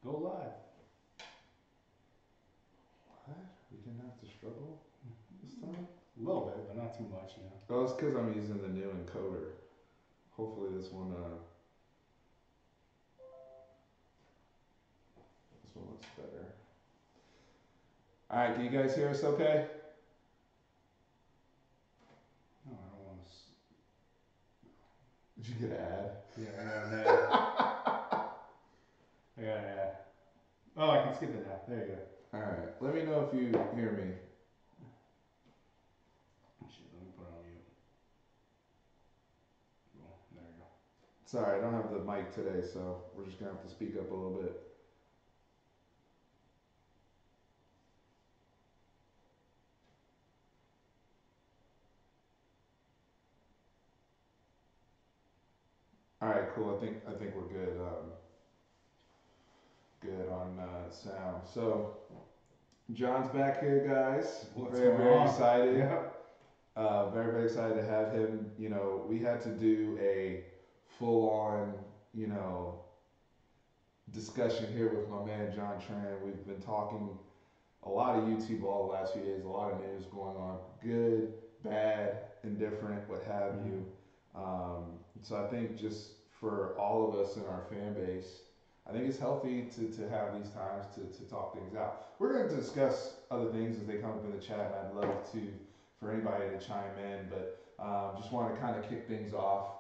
Go live. What? We didn't have to struggle this time? A little bit, but not too much, you know. Oh, it's because I'm using the new encoder. Hopefully this one looks better. All right, can you guys hear us okay? No, I don't want to. Did you get an ad? Yeah, I got an ad. I got an ad. Oh, I can skip it now. There you go. All right, let me know if you hear me. Shit, let me put it on mute. Cool. There you go. Sorry, I don't have the mic today, so we're just gonna have to speak up a little bit. All right, cool. I think we're good. Good on sound. So John's back here, guys. What's Very going very on? excited. Yep. Very very excited to have him. You know, we had to do a full on discussion here with my man John Tran. We've been talking a lot of YouTube all the last few days. A lot of news going on. Good, bad, indifferent, what have you. So I think just for all of us in our fan base, I think it's healthy to have these times to talk things out. We're going to discuss other things as they come up in the chat, and I'd love to for anybody to chime in, but just want to kind of kick things off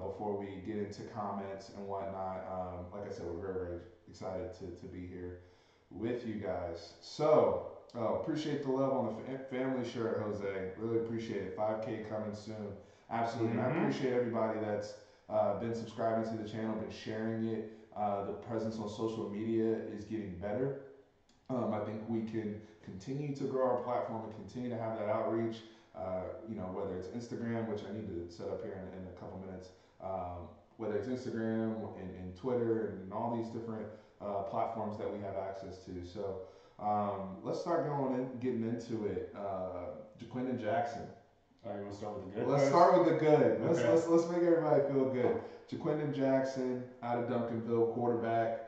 before we get into comments and whatnot. Like I said, we're very, very excited to be here with you guys. So, appreciate the love on the family shirt, Jose. Really appreciate it. 5K coming soon. Absolutely. And I appreciate everybody that's been subscribing to the channel, been sharing it. The presence on social media is getting better. I think we can continue to grow our platform and continue to have that outreach. Whether it's Instagram, which I need to set up here in a couple minutes, whether it's Instagram and Twitter and all these different platforms that we have access to. So let's start getting into it. Jaquindon Jackson. All right, you want to start with the good? Let's first? start with the good. Okay. Let's make everybody feel good. Jaquindon Jackson out of Duncanville, quarterback.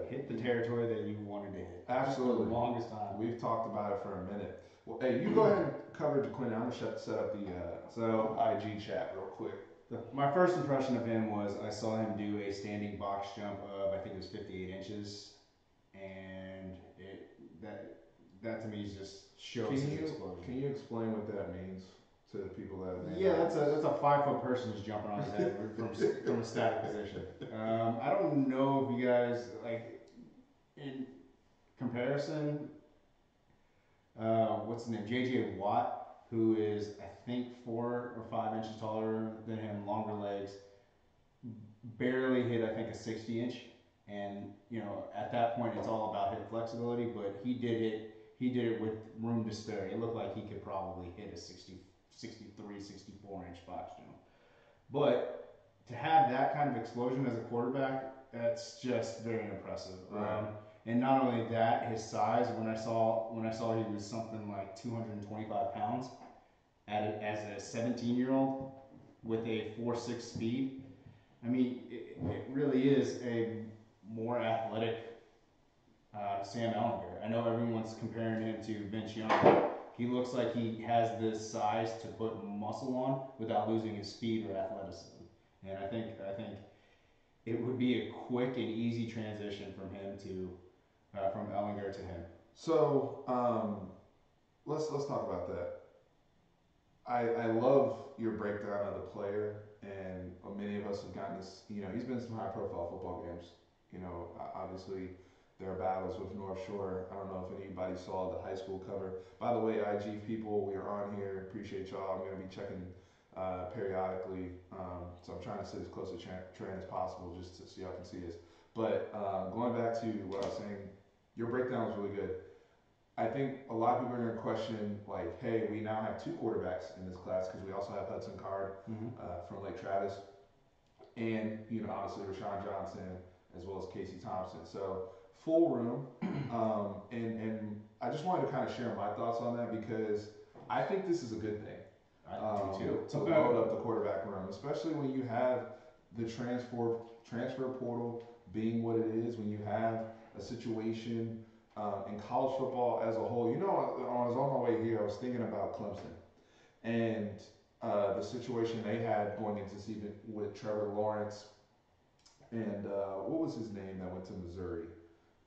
Hit the territory that you wanted to hit. Absolutely. For the longest time. We've talked about it for a minute. Well, hey, you go ahead and cover Jaquindon. I'm gonna set up the IG chat real quick. My first impression of him was I saw him do a standing box jump of I think it was 58 inches, and that to me just shows his explosion. Can you explain what that means to the people that? Yeah, that's a 5 foot person just jumping on his head from a static position. I don't know if you guys like in comparison. What's his name? JJ Watt, who is I think 4 or 5 inches taller than him, longer legs, barely hit I think a 60 inch, and at that point it's all about hip flexibility. But he did it with room to spare. It looked like he could probably hit a 63, 64 inch box jump. But to have that kind of explosion as a quarterback, that's just very impressive. Right. And not only that, his size. When I saw he was something like 225 pounds, as a 17-year-old with a 4.6 speed. I mean, it really is a more athletic Sam Ellinger. I know everyone's comparing him to Vince Young. He looks like he has this size to put muscle on without losing his speed or athleticism. And I think it would be a quick and easy transition from him to from Ellinger to him. So let's talk about that. I love your breakdown of the player, and many of us have gotten this. He's been in some high-profile football games. Obviously there are battles with North Shore. I don't know if anybody saw the high school cover. By the way, IG people, we are on here. Appreciate y'all. I'm going to be checking periodically. So I'm trying to sit as close to Tran as possible just so y'all can see us. But going back to what I was saying, your breakdown was really good. I think a lot of people are going to question, like, hey, we now have 2 quarterbacks in this class because we also have Hudson Card from Lake Travis, and obviously Rashawn Johnson as well as Casey Thompson. So full room, and I just wanted to kind of share my thoughts on that because I think this is a good thing. I do too. To load up the quarterback room, especially when you have the transfer portal being what it is, when you have a situation in college football as a whole. You know, when I was on my way here, I was thinking about Clemson and the situation they had going into the season with Trevor Lawrence and what was his name that went to Missouri?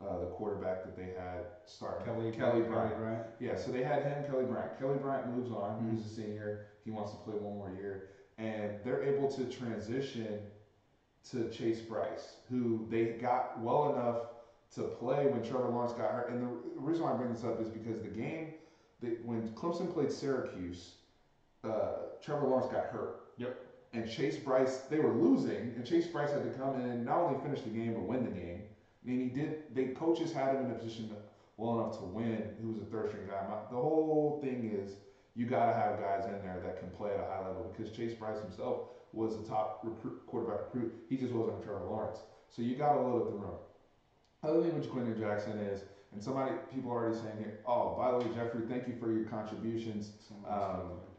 The quarterback that they had starting Kelly Bryant. Yeah, so they had him, Kelly Bryant. Kelly Bryant moves on. Mm-hmm. He was a senior. He wants to play one more year, and they're able to transition to Chase Bryce, who they got well enough to play when Trevor Lawrence got hurt. And the reason why I bring this up is because the game when Clemson played Syracuse, Trevor Lawrence got hurt. Yep. And Chase Bryce, they were losing, and Chase Bryce had to come in and not only finish the game but win the game. I mean, he did. The coaches had him in a position well enough to win. He was a third string guy. The whole thing is you got to have guys in there that can play at a high level because Chase Bryce himself was a top quarterback recruit. He just wasn't Trevor Lawrence. So you got to load up the room. Other thing with Quentin Jackson is, and people are already saying here, oh, by the way, Jeffrey, thank you for your contributions.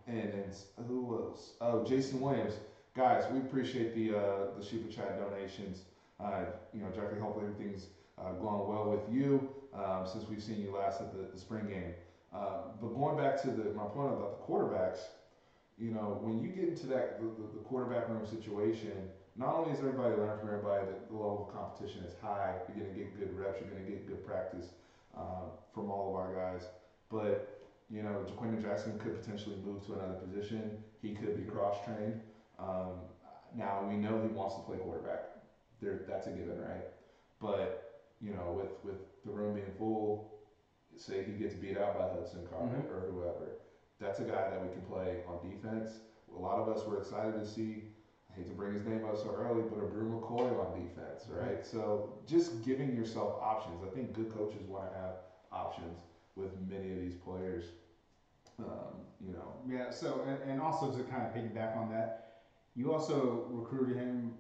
And who else? Oh, Jason Williams. Guys, we appreciate the Super Chat donations. Jeffrey, hopefully everything's going well with you since we've seen you last at the spring game. But going back to my point about the quarterbacks, when you get into that the quarterback room situation, not only is everybody learning from everybody, the level of competition is high. You're going to get good reps. You're going to get good practice from all of our guys. But Quentin Jackson could potentially move to another position. He could be cross-trained. Now, we know he wants to play quarterback. That's a given, right? But, with the room being full, say he gets beat out by Hudson Card or whoever, that's a guy that we can play on defense. A lot of us were excited to see, I hate to bring his name up so early, but a Brew McCoy on defense, right? So just giving yourself options. I think good coaches want to have options with many of these players. Yeah, so, and also to kind of piggyback on that, you also recruited him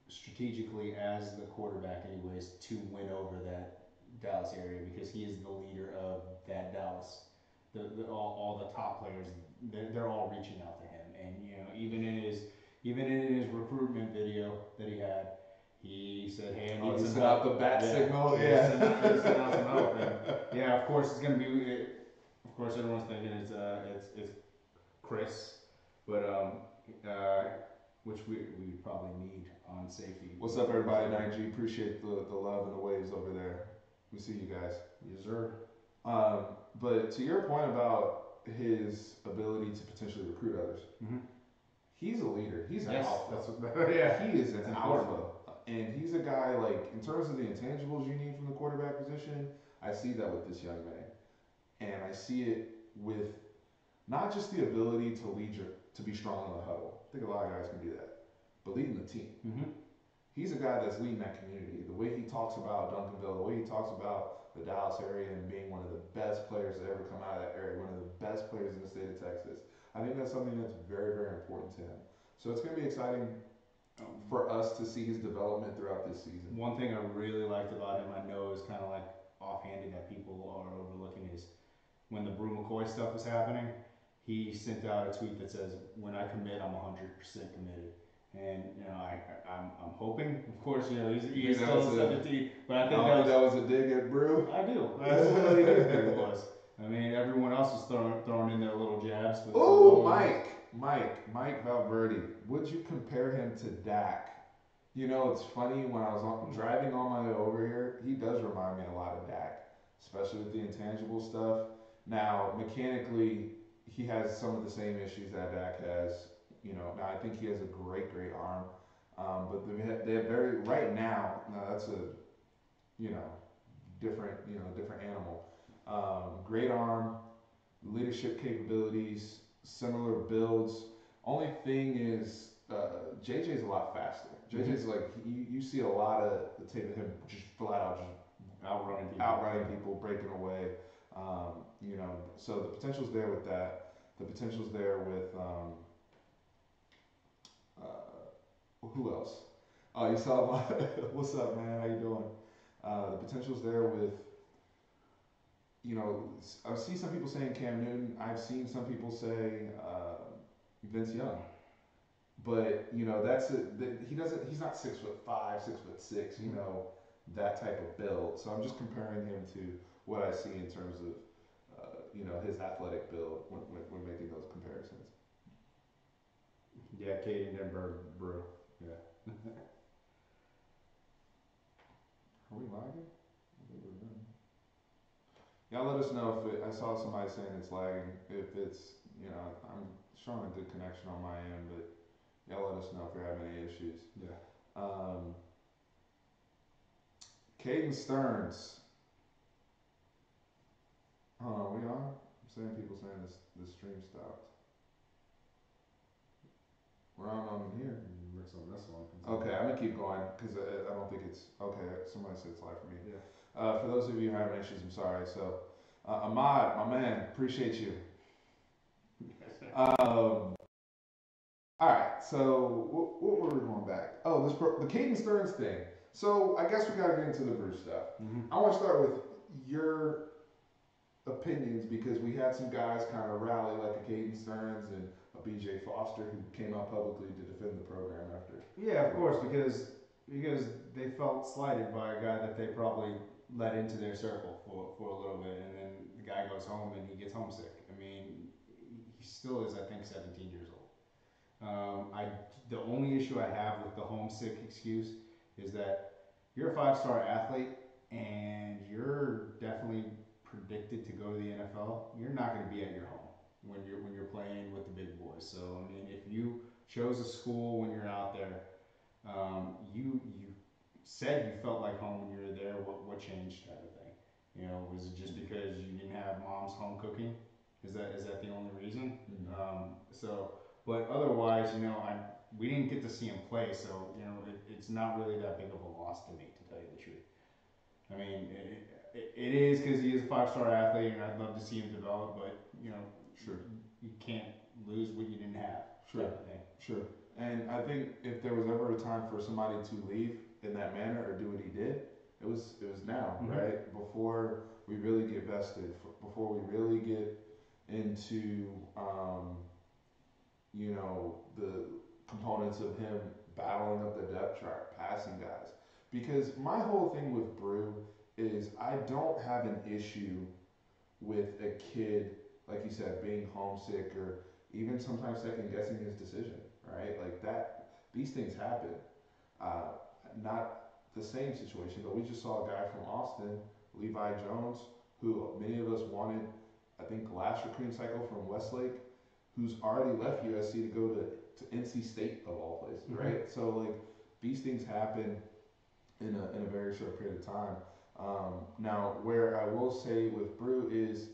strategically as the quarterback anyways to win over that Dallas area because he is the leader of that Dallas. All the top players, they're all reaching out to him. And, even in his recruitment video that he had, he said, hey, I need some send out the bat signal. Yeah. Send out some help. And, yeah, of course, it's going to be... Of course, everyone's thinking it's Chris, but which we probably need on safety. What's up, everybody? 9G, appreciate the love and the waves over there. We see you guys. Yes, sir. But to your point about his ability to potentially recruit others, he's a leader. He's an alpha. He is an alpha, and he's a guy in terms of the intangibles you need from the quarterback position. I see that with this young man. And I see it with not just the ability to be strong in the huddle. I think a lot of guys can do that. But leading the team. He's a guy that's leading that community. The way he talks about Duncanville, the way he talks about the Dallas area and being one of the best players to ever come out of that area, one of the best players in the state of Texas. I think that's something that's very, very important to him. So it's going to be exciting for us to see his development throughout this season. One thing I really liked about him, I know is kind of offhanded that people are overlooking, is when the Brew McCoy stuff was happening, he sent out a tweet that says, when I commit, I'm 100% committed. And, I'm hoping, of course, he's still 17, but I think that was a dig at Brew. I do. That's what he did think it was. I mean, everyone else was throwing in their little jabs. Oh, Mike Valverde. Would you compare him to Dak? It's funny, when I was driving on my way over here, he does remind me a lot of Dak, especially with the intangible stuff. Now, mechanically, he has some of the same issues that Dak has. Now I think he has a great arm, but they're very right now. Now that's a different animal. Great arm, leadership capabilities, similar builds. Only thing is, JJ's a lot faster. JJ's you see a lot of the tape of him just flat out just outrunning people, breaking away. So the potential's there with that. The potential's there with who else? Oh, you saw my what's up, man? How you doing? The potential's there with I've seen some people saying Cam Newton. I've seen some people say Vince Young. But that's he's not 6'5", 6'6", that type of build. So I'm just comparing him to what I see in terms of his athletic build when making those comparisons. Yeah, Caden Denberg, bro. Yeah. Are we lagging? I think we're good. Y'all let us know if I saw somebody saying it's lagging. If it's, I'm showing a good connection on my end, but y'all let us know if you're having any issues. Yeah. Caden Stearns. Hold on, we on? I'm saying people saying this stream stopped. We're on here. Works on this one. Okay, I'm gonna keep going because I don't think it's okay. Somebody said it's live for me. Yeah. For those of you having issues, I'm sorry. So, Ahmad, my man, appreciate you. All right, so what were we going back? Oh, the Caden Stearns thing. So I guess we gotta get into the Bruce stuff. Mm-hmm. I want to start with your opinions because we had some guys kind of rally like a Caden Stearns and a BJ Foster who came out publicly to defend the program after. Yeah, of course, because they felt slighted by a guy that they probably let into their circle for a little bit, and then the guy goes home and he gets homesick. I mean, he still is, I think, 17 years old. The only issue I have with the homesick excuse is that you're a 5-star athlete and you're definitely predicted to go to the NFL. You're not going to be at your home when you're playing with the big boys. So I mean, if you chose a school when you're out there, you said you felt like home when you were there. What changed, type of thing? Was it just because you didn't have mom's home cooking? Is that the only reason? Mm-hmm. But otherwise, we didn't get to see him play, so it's not really that big of a loss to me, to tell you the truth. I mean, it is because he is a 5-star athlete, and I'd love to see him develop, but Sure. you can't lose what you didn't have. Sure. Type of thing. Sure. And I think if there was ever a time for somebody to leave in that manner or do what he did, it was now, Mm-hmm. right? Before we really get vested, before we really get into the components of him battling up the depth chart, passing guys. Because my whole thing with Brew is I don't have an issue with a kid, like you said, being homesick or even sometimes second guessing his decision, right? Like that, these things happen. Uh, Not the same situation, but we just saw a guy from Austin, Levi Jones, who many of us wanted, I think, last recruiting cycle from Westlake, who's already left USC to go to NC State of all places, Mm-hmm. right? So like these things happen in a very short period of time. Now, where I will say with Brew is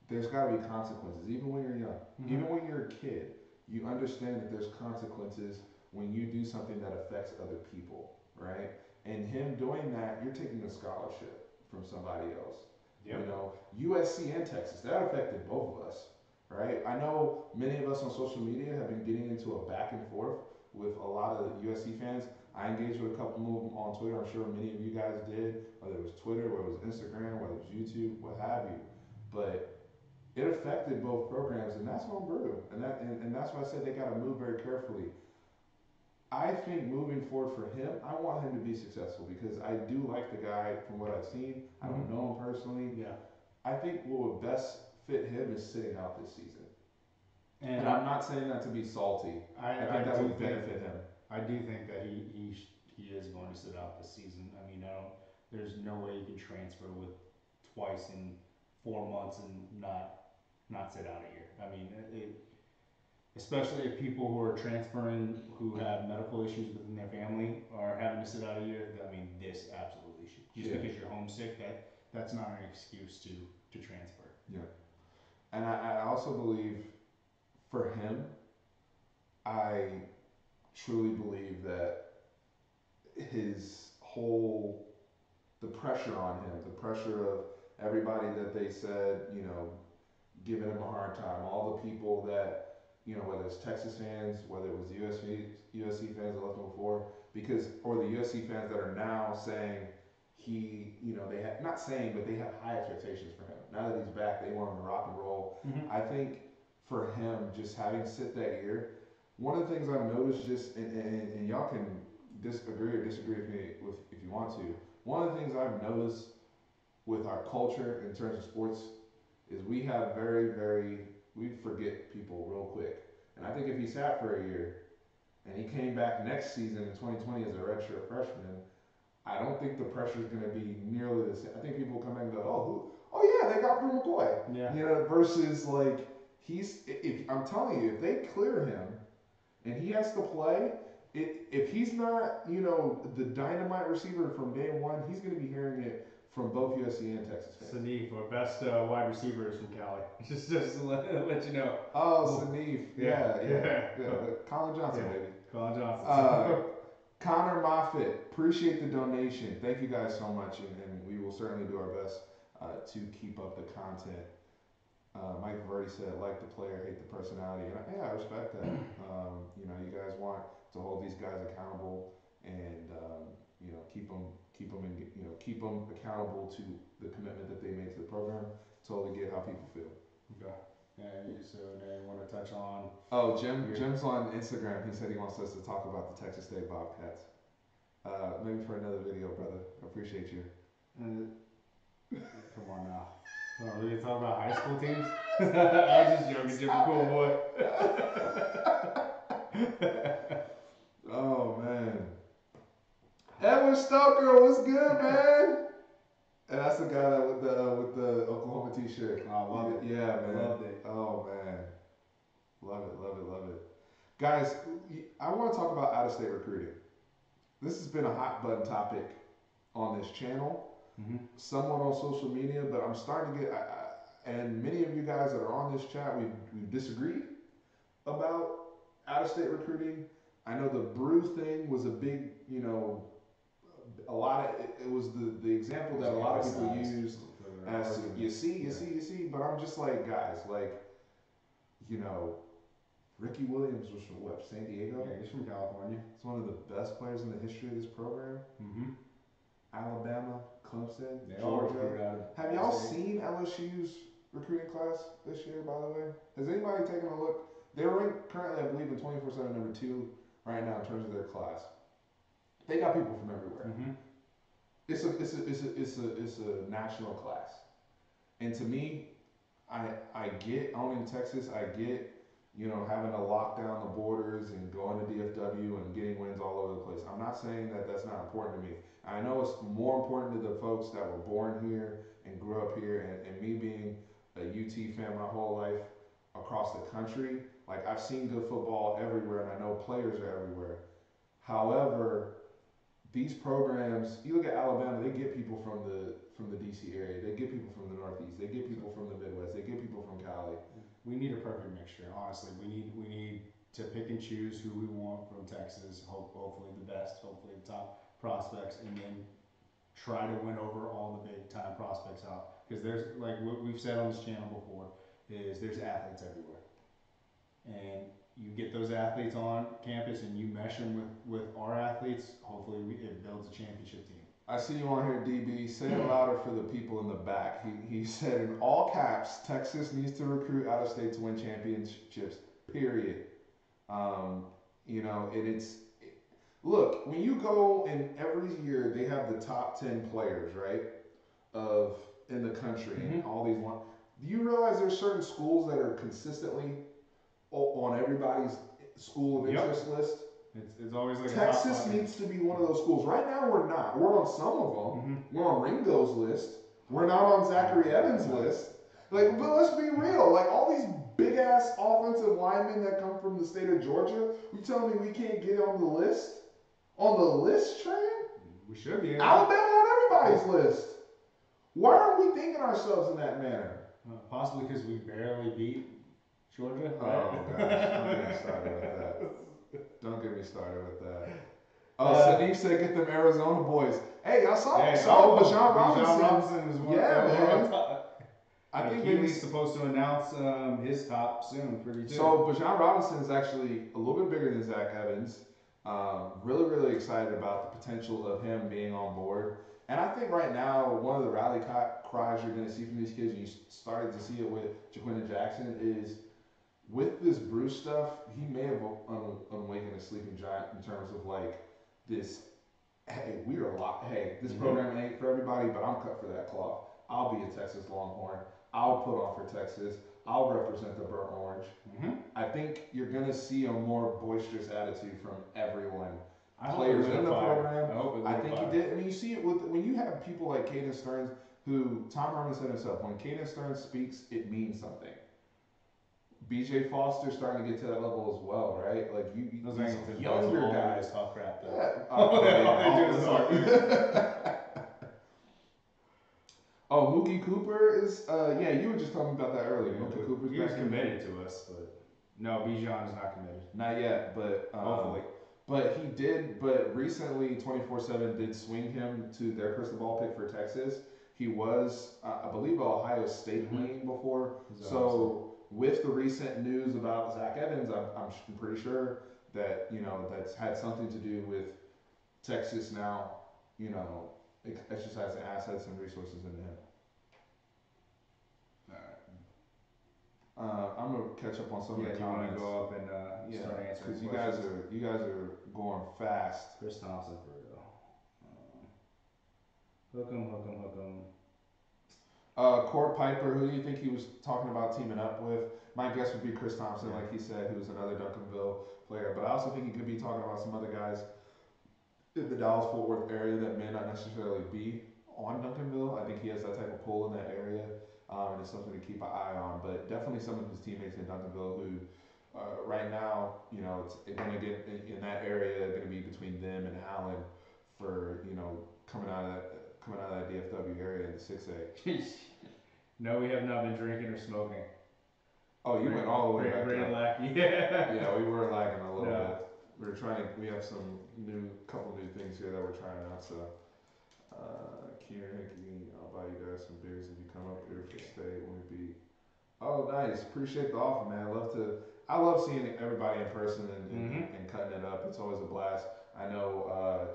there's got to be consequences, even when you're young, Mm-hmm. even when you're a kid. You understand that there's consequences when you do something that affects other people, right? And him doing that, you're taking a scholarship from somebody else. Yep. USC and Texas, that affected both of us, right? I know many of us on social media have been getting into a back and forth with a lot of USC fans. I engaged with a couple of them on Twitter. I'm sure many of you guys did, whether it was Twitter, whether it was Instagram, whether it was YouTube, what have you. But it affected both programs, and that's on Brew, and that's why I said they got to move very carefully. I think moving forward for him, I want him to be successful because I do like the guy from what I've seen. I don't know him personally. Yeah. I think what would best fit him is sitting out this season. And I'm not saying that to be salty. I think that would benefit him. I do think that he is going to sit out this season. I mean, there's no way you can transfer with twice in 4 months and not sit out a year. I mean, especially if people who are transferring who have medical issues within their family are having to sit out a year. I mean, this absolutely should. Just because you're homesick, that's not an excuse to transfer. Yeah. And I also believe for him, I truly believe that the pressure on him, the pressure of everybody that they said, giving him a hard time, all the people that, whether it's Texas fans, whether it was the USC fans that left him before, or the USC fans that are now saying they have, not saying, but they have high expectations for him. Now that he's back, they want him to rock and roll. Mm-hmm. I think for him, just having sit that year, one of the things I've noticed and y'all can disagree with me if you want to, one of the things I've noticed with our culture in terms of sports is we have we forget people real quick. And I think if he sat for a year and he came back next season in 2020 as a redshirt freshman, I don't think the pressure is going to be nearly the same. I think people come in and go, oh, oh yeah, they got Drew McCoy. Yeah. You know, versus like if I'm telling you, if they clear him and he has to play, if he's not, you know, the dynamite receiver from day one, he's going to be hearing it from both USC and Texas fans. Sanif, our best wide receiver is from Cali. Just to let you know. Oh, Sanif. Yeah. Colin Johnson, Yeah. baby. Colin Johnson. Connor Moffitt, appreciate the donation. Thank you guys so much, and we will certainly do our best to keep up the content. Mike Verdi said, like the player, hate the personality. And I respect that. You know, you guys want to hold these guys accountable and you know, keep them accountable to the commitment that they made to the program. Totally get how people feel. Okay. Yeah, so now you want to touch on? Oh, Jim's on Instagram. He said he wants us to talk about the Texas State Bobcats. Maybe for another video, brother. I appreciate you. Come on now. Oh, we gonna talk about high school teams? I was just joking, Jim, cool boy. Oh man, Edward Stoker, what's good, man? And that's the guy that with the Oklahoma T-shirt. Oh, I love it. Yeah, man. Loved it. Oh man, love it. Guys, I want to talk about out-of-state recruiting. This has been a hot button topic on this channel, somewhat on social media, but I'm starting to get, and many of you guys that are on this chat, we've disagreed about out-of-state recruiting. I know the Brew thing was a big, you know, a lot of it was the example that a lot of people used as you see, but I'm just like, guys, like, you know, Ricky Williams was from what, San Diego? Yeah, he's from California. He's one of the best players in the history of this program. Alabama, Clemson, Georgia. Have y'all seen LSU's recruiting class this year, by the way? Has anybody taken a look? They're ranked currently, I believe, in 24/7 number 2 right now in terms of their class. They got people from everywhere. It's a national class, and to me, I get owning Texas. I get, you know, having to lock down the borders and going to DFW and getting wins all over the place. I'm not saying that that's not important to me. I know it's more important to the folks that were born here and grew up here, and me being a UT fan my whole life across the country. Like, I've seen good football everywhere, and I know players are everywhere. However, these programs, you look at Alabama, they get people from the DC area, they get people from the Northeast, they get people from the Midwest, they get people from Cali. We need a perfect mixture, honestly. We need to pick and choose who we want from Texas, hopefully the best, hopefully the top prospects, and then try to win over all the big time prospects out. Because there's, like what we've said on this channel before, is there's athletes everywhere. And you get those athletes on campus and you mesh them with our athletes, hopefully it builds a championship team. I see you on here, DB. Say it louder for the people in the back. He said in all caps, Texas needs to recruit out of state to win championships, period. You know, look, when you go and every year they have the top 10 players, right, in the country and all these ones. Do you realize there's certain schools that are consistently on everybody's school of interest list? It's always like Texas needs to be one of those schools. Right now, we're not. We're on some of them. We're on Ringo's list. We're not on Zachary Evans' list. Like, but let's be real. Like, all these big ass offensive linemen that come from the state of Georgia, you telling me we can't get on the list? On the list, Tran? We should be. Alabama on everybody's list. Why aren't we thinking ourselves in that manner? Possibly because we barely beat Georgia. Oh gosh, don't get me started with that. Don't get me started with that. Oh, Sanif said get them Arizona boys. Hey, I saw Bijan Robinson is one. Yeah, man. I think he's supposed to announce his top soon, pretty soon. So Bijan Robinson is actually a little bit bigger than Zach Evans. Really excited about the potential of him being on board. And I think right now, one of the rally cries you're going to see from these kids, and you started to see it with Jaquinta Jackson, is with this Bruce stuff, he may have awakened a sleeping giant in terms of like this hey, we are a lot. Hey, this Mm-hmm. program ain't for everybody, but I'm cut for that cloth. I'll be a Texas Longhorn. I'll put on for Texas. I'll represent the burnt orange. Mm-hmm. I think you're gonna see a more boisterous attitude from everyone. I hope it Players lit in a the fire. program. I hope it lit I a think fire. you did. I mean, you see it with when you have people like Caden Stearns, who Tom Herman said himself, when Caden Stearns speaks, it means something. BJ Foster starting to get to that level as well, right? Like Those these Angleton younger all guys. talk crap though. Yeah. All they yeah, do is talk. Oh, Mookie Cooper is. Yeah, you were just talking about that earlier. Yeah, Mookie Cooper's he was back in. committed to us, but no, Bijan is not committed. Not yet, but Hopefully. But he did. But recently, 24/7 did swing him to their crystal ball pick for Texas. He was, I believe, Ohio State lane before. So with the recent news about Zach Evans, I'm pretty sure that that's had something to do with Texas now, exercising assets and resources into him. I'm gonna catch up on some of the comments. You want to go up and start answering because you guys are going fast. Chris Thompson for real. Hook 'em. Court Piper, who do you think he was talking about teaming up with? My guess would be Chris Thompson, like he said, who's another Duncanville player. But I also think he could be talking about some other guys in the Dallas-Fort Worth area that may not necessarily be on Duncanville. I think he has that type of pull in that area, and it's something to keep an eye on. But definitely some of his teammates in Duncanville who, right now, it's going to get in that area, going to be between them and Allen for coming out of that DFW area in the 6A. No, we have not been drinking or smoking. Oh, you went all the way back up. Yeah. Yeah, we were lagging a little bit. We have couple new things here that we're trying out. So, Keener Hickey, I'll buy you guys some beers if you come up here for stay when we beat. Oh, nice. Appreciate the offer, man. I love seeing everybody in person and cutting it up. It's always a blast. I know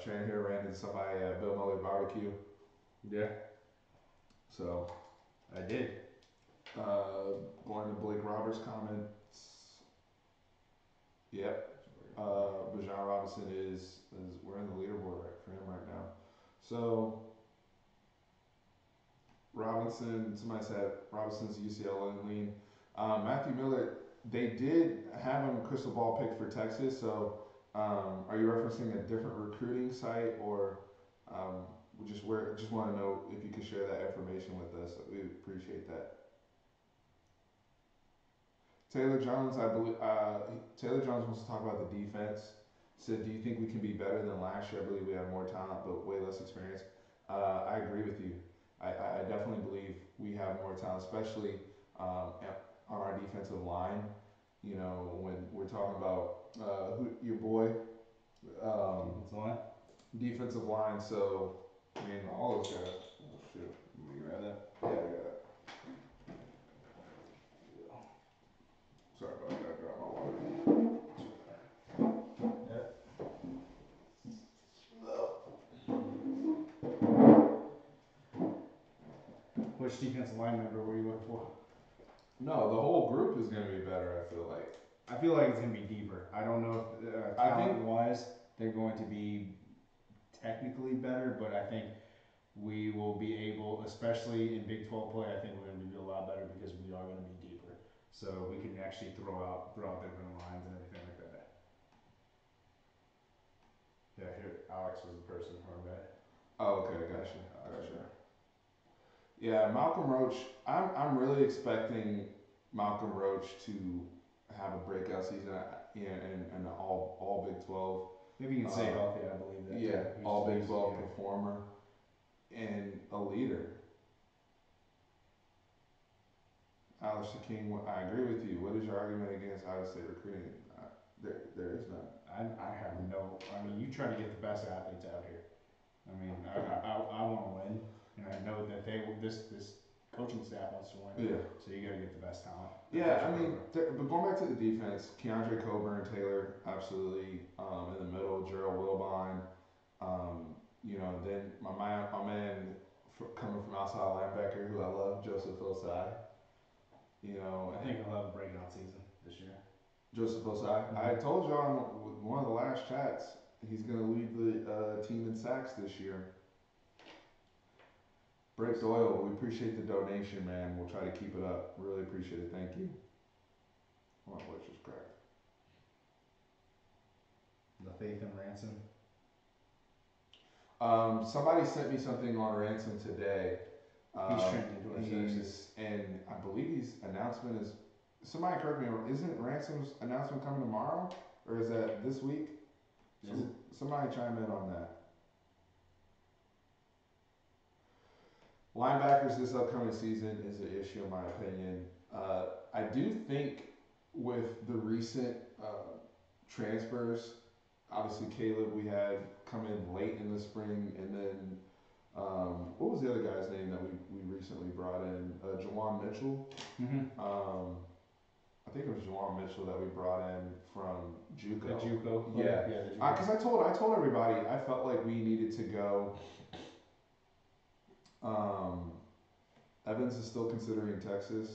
Tran here ran into somebody at Bill Muller's barbecue. Yeah. So I did. Going to Blake Roberts' comments. Yep. Bijan Robinson is we're in the leaderboard for him right now. So Robinson, somebody said Robinson's UCLA lean. Matthew Miller, they did have him crystal ball picked for Texas. So are you referencing a different recruiting site or just want to know if you could share that information with us? We would appreciate that. Taylor Jones, I believe. Taylor Jones wants to talk about the defense. Said, do you think we can be better than last year? I believe we have more talent, but way less experience. I agree with you. I definitely believe we have more talent, especially on our defensive line. When we're talking about your boy, defensive line. So, I mean, all those guys. Oh, shoot. You grab that? Yeah, I got it. Sorry about that. I dropped my water. Which defensive line member were you looking for? No, the whole group is going to be better, I feel like. I feel like it's going to be deeper. I don't know if talent-wise they're going to be technically better, but I think we will be able, especially in Big 12 play, I think we're going to be a lot better because we are going to be deeper. So we can actually throw out different lines and everything like that. Yeah, here, Alex was the person who I met. Oh, okay, gotcha. Yeah, Malcolm Roach. I'm really expecting Malcolm Roach to have a breakout season in all Big 12. Maybe you can say healthy. I believe that. Yeah, all Big 12 performer and a leader. Alex King, I agree with you. What is your argument against out of state recruiting? There is none. I have no. I mean, you try to get the best athletes out here. I mean, I want to win, and I know that this coaching staff wants to win. Yeah. So you got to get the best talent. Yeah, I mean, but going back to the defense, Keandre Coburn, Taylor, absolutely in the middle. Gerald Wilbine, then my man coming from outside linebacker, who I love, Joseph Osai. I think he'll have a breakout season this year. Joseph Osai. I told y'all in one of the last chats, He's going to lead the team in sacks this year. Brett Doyle, we appreciate the donation, man. We'll try to keep it up. Really appreciate it. Thank you. Oh, my voice just cracked. The faith in Ransom. Somebody sent me something on Ransom today. He's trending towards Texas. And I believe his announcement is. Somebody correct me. Isn't Ransom's announcement coming tomorrow, or is that this week? Somebody chime in on that. Linebackers this upcoming season is an issue in my opinion. I do think with the recent transfers, obviously Caleb we had come in late in the spring, and then what was the other guy's name that we recently brought in? Jawan Mitchell. Mm-hmm. I think it was Jawan Mitchell that we brought in from JUCO. The JUCO. Yeah. Because I told everybody I felt like we needed to go. Evans is still considering Texas.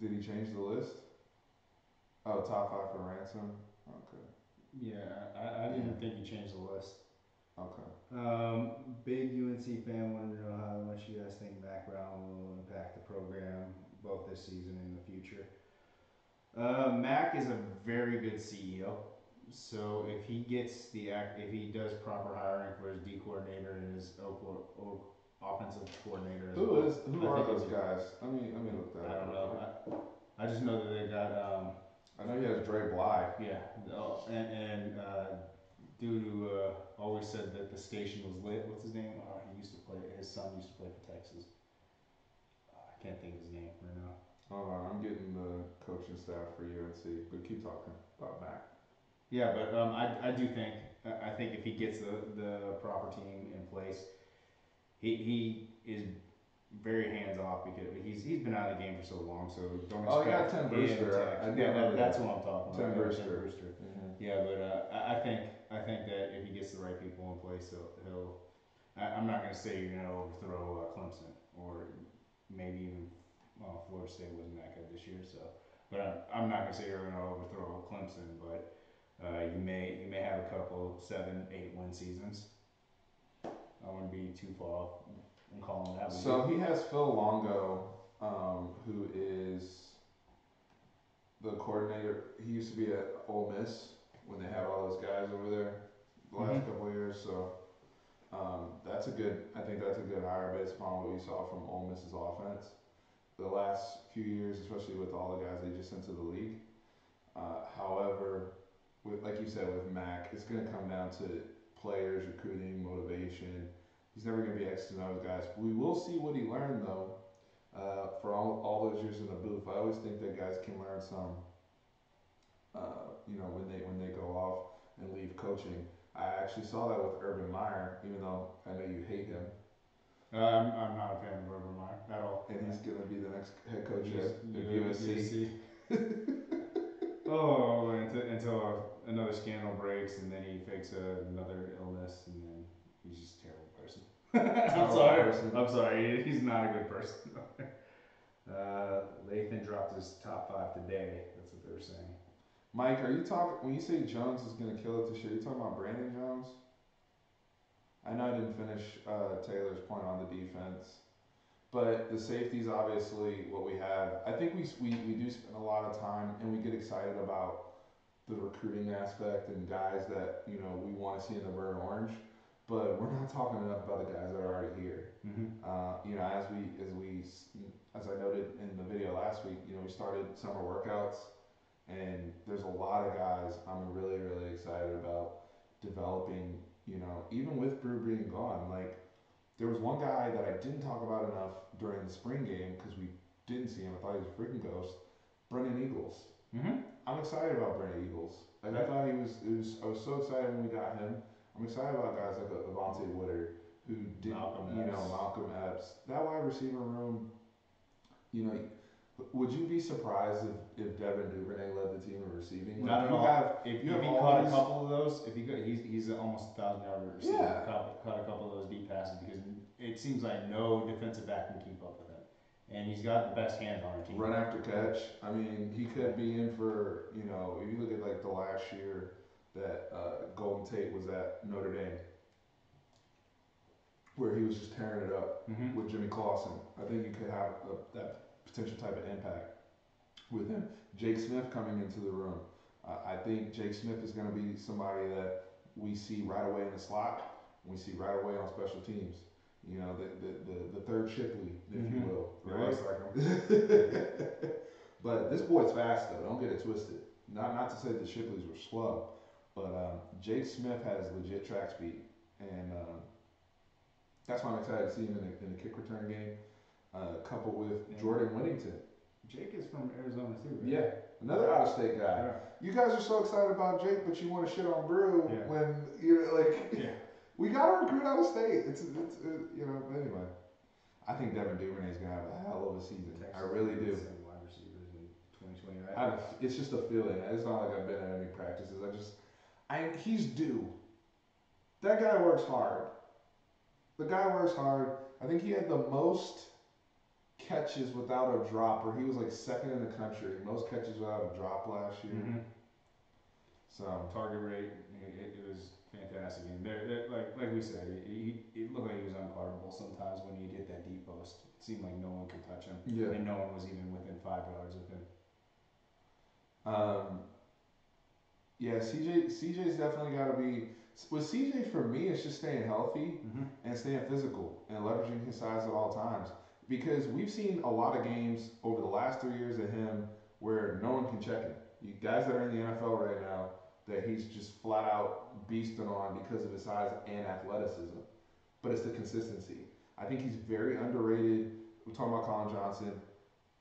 Did he change the list? Oh, top 5 for Ransom. Okay. Yeah, I didn't think you changed the list. Okay. Big UNC fan wanted to know how much you guys think Mac Brown will impact the program both this season and in the future. Mac is a very good CEO. So if he does proper hiring for his D coordinator and his offensive coordinator, who are those guys? Let me look that up. I don't know. I just know that they got. I know he has Dre Bly. Yeah, and dude who always said that the station was lit. What's his name? His son used to play for Texas. I can't think of his name right now. Hold on, I'm getting the coaching staff for UNC, but keep talking about Mac. Yeah, but I do think I think if he gets the proper team in place, he is very hands off because he's been out of the game for so long. So don't expect. Oh, yeah, Tim Brewster. That's who I'm talking about. Tim Brewster. Mm-hmm. Yeah, but I think that if he gets the right people in place, he'll. I'm not gonna say you're gonna overthrow Clemson or maybe even Florida State wasn't that good this year. So, but I'm not gonna say you're gonna overthrow Clemson, but. You may have a couple 7-8 win seasons. I wouldn't be too far off in calling that. So he has Phil Longo, who is the coordinator. He used to be at Ole Miss when they had all those guys over there the last couple of years. So that's a good. I think that's a good hire based upon what we saw from Ole Miss's offense the last few years, especially with all the guys they just sent to the league. However. Like you said with Mac, it's going to come down to players, recruiting, motivation. He's never going to be X and O's guys. We will see what he learned though. For all those years in the booth, I always think that guys can learn some. When they go off and leave coaching. I actually saw that with Urban Meyer, even though I know you hate him. I'm not a fan of Urban Meyer at all. And he's going to be the next head coach at USC. Oh, until another scandal breaks, and then he fakes another illness, and then he's just a terrible person. I'm sorry. He's not a good person. Lathan dropped his top 5 today. That's what they were saying. Mike, are you talking when you say Jones is going to kill it this year? Are you talking about Brandon Jones? I know I didn't finish Taylor's point on the defense. But the safety's obviously what we have. I think we do spend a lot of time and we get excited about the recruiting aspect and guys that we want to see in the burnt orange. But we're not talking enough about the guys that are already here. Mm-hmm. As I noted in the video last week, we started summer workouts and there's a lot of guys I'm really really excited about developing. Even with Brew being gone, like. There was one guy that I didn't talk about enough during the spring game because we didn't see him. I thought he was a freaking ghost. Brennan Eagles. Mm-hmm. I'm excited about Brennan Eagles. I thought I was so excited when we got him. I'm excited about guys like Avante Woodard who did, Malcolm Epps. That wide receiver room. Would you be surprised if Devin Duvernay led the team in receiving? Not at all. If he caught a couple of those, he's almost 1,000-yard receiver. Yeah. Caught a couple of those deep passes because it seems like no defensive back can keep up with him. and he's got the best hands on our team. Run after catch. I mean, he could be in for, you know, if you look at like the last year that Golden Tate was at Notre Dame, where he was just tearing it up with Jimmy Clausen. I think you could have that potential type of impact with him. Jake Smith coming into the room. I think Jake Smith is going to be somebody that we see right away in the slot. We see right away on special teams. You know, the third Shipley, if you will. Right? But this boy's fast though. Don't get it twisted. Not to say the Shipleys were slow, but Jake Smith has legit track speed, and that's why I'm excited to see him in the kick return game, coupled with Jordan Whittington. Jake is from Arizona too, right? Yeah, another out-of-state guy. Yeah. You guys are so excited about Jake, but you want to shit on Brew when you're like, we gotta recruit out of state. It's you know. Anyway, I think Devin Duvernay's gonna have a hell of a season. I really do. Some wide receivers in 2020, right? It's just a feeling. It's not like I've been at any practices. He's due. That guy works hard. The guy works hard. I think he had the most catches without a drop, or he was like second in the country, most catches without a drop last year. So target rate, it was fantastic. And like we said, it looked like he was unguardable sometimes when he'd hit that deep post. It seemed like no one could touch him, and no one was even within 5 yards of him. Yeah, CJ's definitely got to be. With CJ, for me, it's just staying healthy and staying physical and leveraging his size at all times. Because we've seen a lot of games over the last 3 years of him where no one can check him. You guys that are in the NFL right now, that he's just flat out beasting on because of his size and athleticism. But it's the consistency. I think he's very underrated. We're talking about Colin Johnson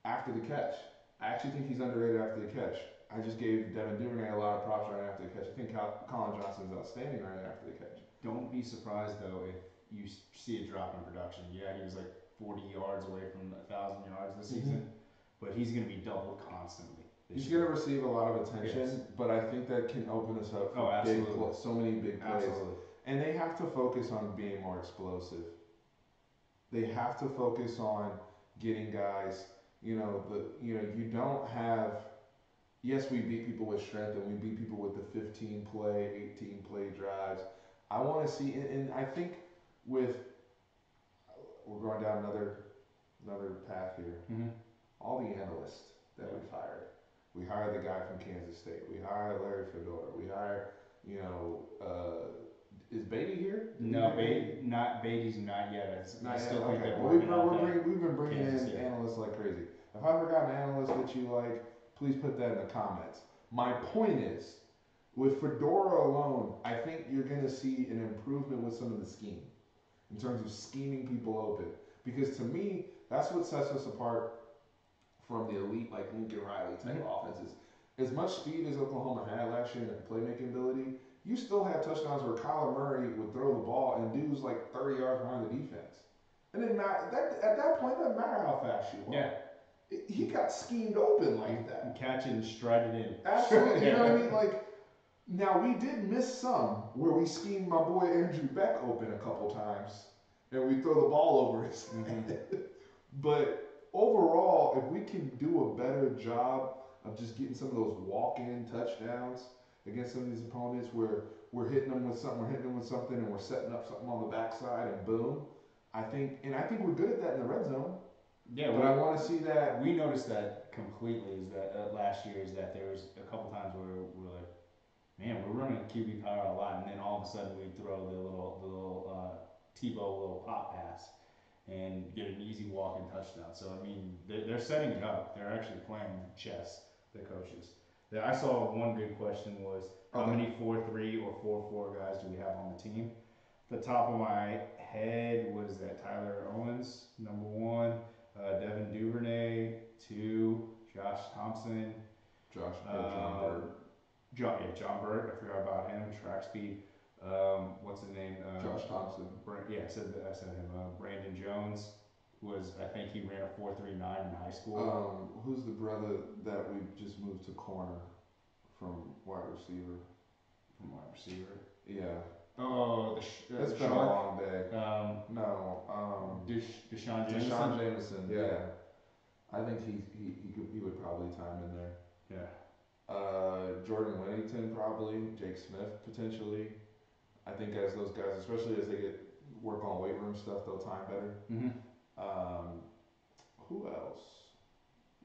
after the catch. I actually think he's underrated after the catch. I just gave Devin Duvernay a lot of props right after the catch. I think Colin Johnson's outstanding right after the catch. Don't be surprised though if you see a drop in production. Yeah, he was like 40 yards away from 1,000 yards this season, but he's going to be doubled constantly. He's going to receive a lot of attention, but I think that can open us up for so many big plays. Absolutely. And they have to focus on being more explosive. They have to focus on getting guys. You don't have. Yes, we beat people with strength, and we beat people with the 15 play, 18 play drives. I want to see, and I think we're going down another path here. All the analysts that we fired. We hired the guy from Kansas State. We hired Larry Fedora. We hired, is Beatty here? No, Beatty's not yet. I still think that we've been bringing in analysts like crazy. If I forgot an analyst that you like, please put that in the comments. My point is, with Fedora alone, I think you're going to see an improvement with some of the scheme in terms of scheming people open. Because to me, that's what sets us apart from the elite, like Lincoln Riley type offenses. As much speed as Oklahoma had last year and playmaking ability, you still had touchdowns where Kyler Murray would throw the ball and dudes like 30 yards behind the defense. And at that point, it doesn't matter how fast you are. Yeah. He got schemed open like that. And catch it and stride it in. Absolutely. You know what I mean? Like, now we did miss some where we schemed my boy Andrew Beck open a couple times and we throw the ball over his head. But overall, if we can do a better job of just getting some of those walk-in touchdowns against some of these opponents where we're hitting them with something, and we're setting up something on the backside and boom. I think we're good at that in the red zone. Yeah, but I want to see that. We noticed that completely. Is that last year? Is that there was a couple times where we're like, man, we're running QB power a lot, and then all of a sudden we throw the little Tebow little pop pass and get an easy walk and touchdown. So I mean, they're setting it up. They're actually playing chess. The coaches. I saw one good question was how many 4-3 or 4-4 guys do we have on the team? The top of my head was that Tyler Owens, number 1. Devin Duvernay, 2, Josh Thompson, John Bird. John Bird. I forgot about him. Track speed. What's his name? Josh Thompson. I said him. Brandon Jones I think he ran a 4.39 in high school. Who's the brother that we just moved to corner from wide receiver? Yeah. Oh, it's been a long day. Deshaun Jameson. Yeah. I think he would probably time in there. Yeah. Jordan Whittington probably, Jake Smith potentially. I think as those guys, especially as they get work on weight room stuff, they'll time better. Mm-hmm. Who else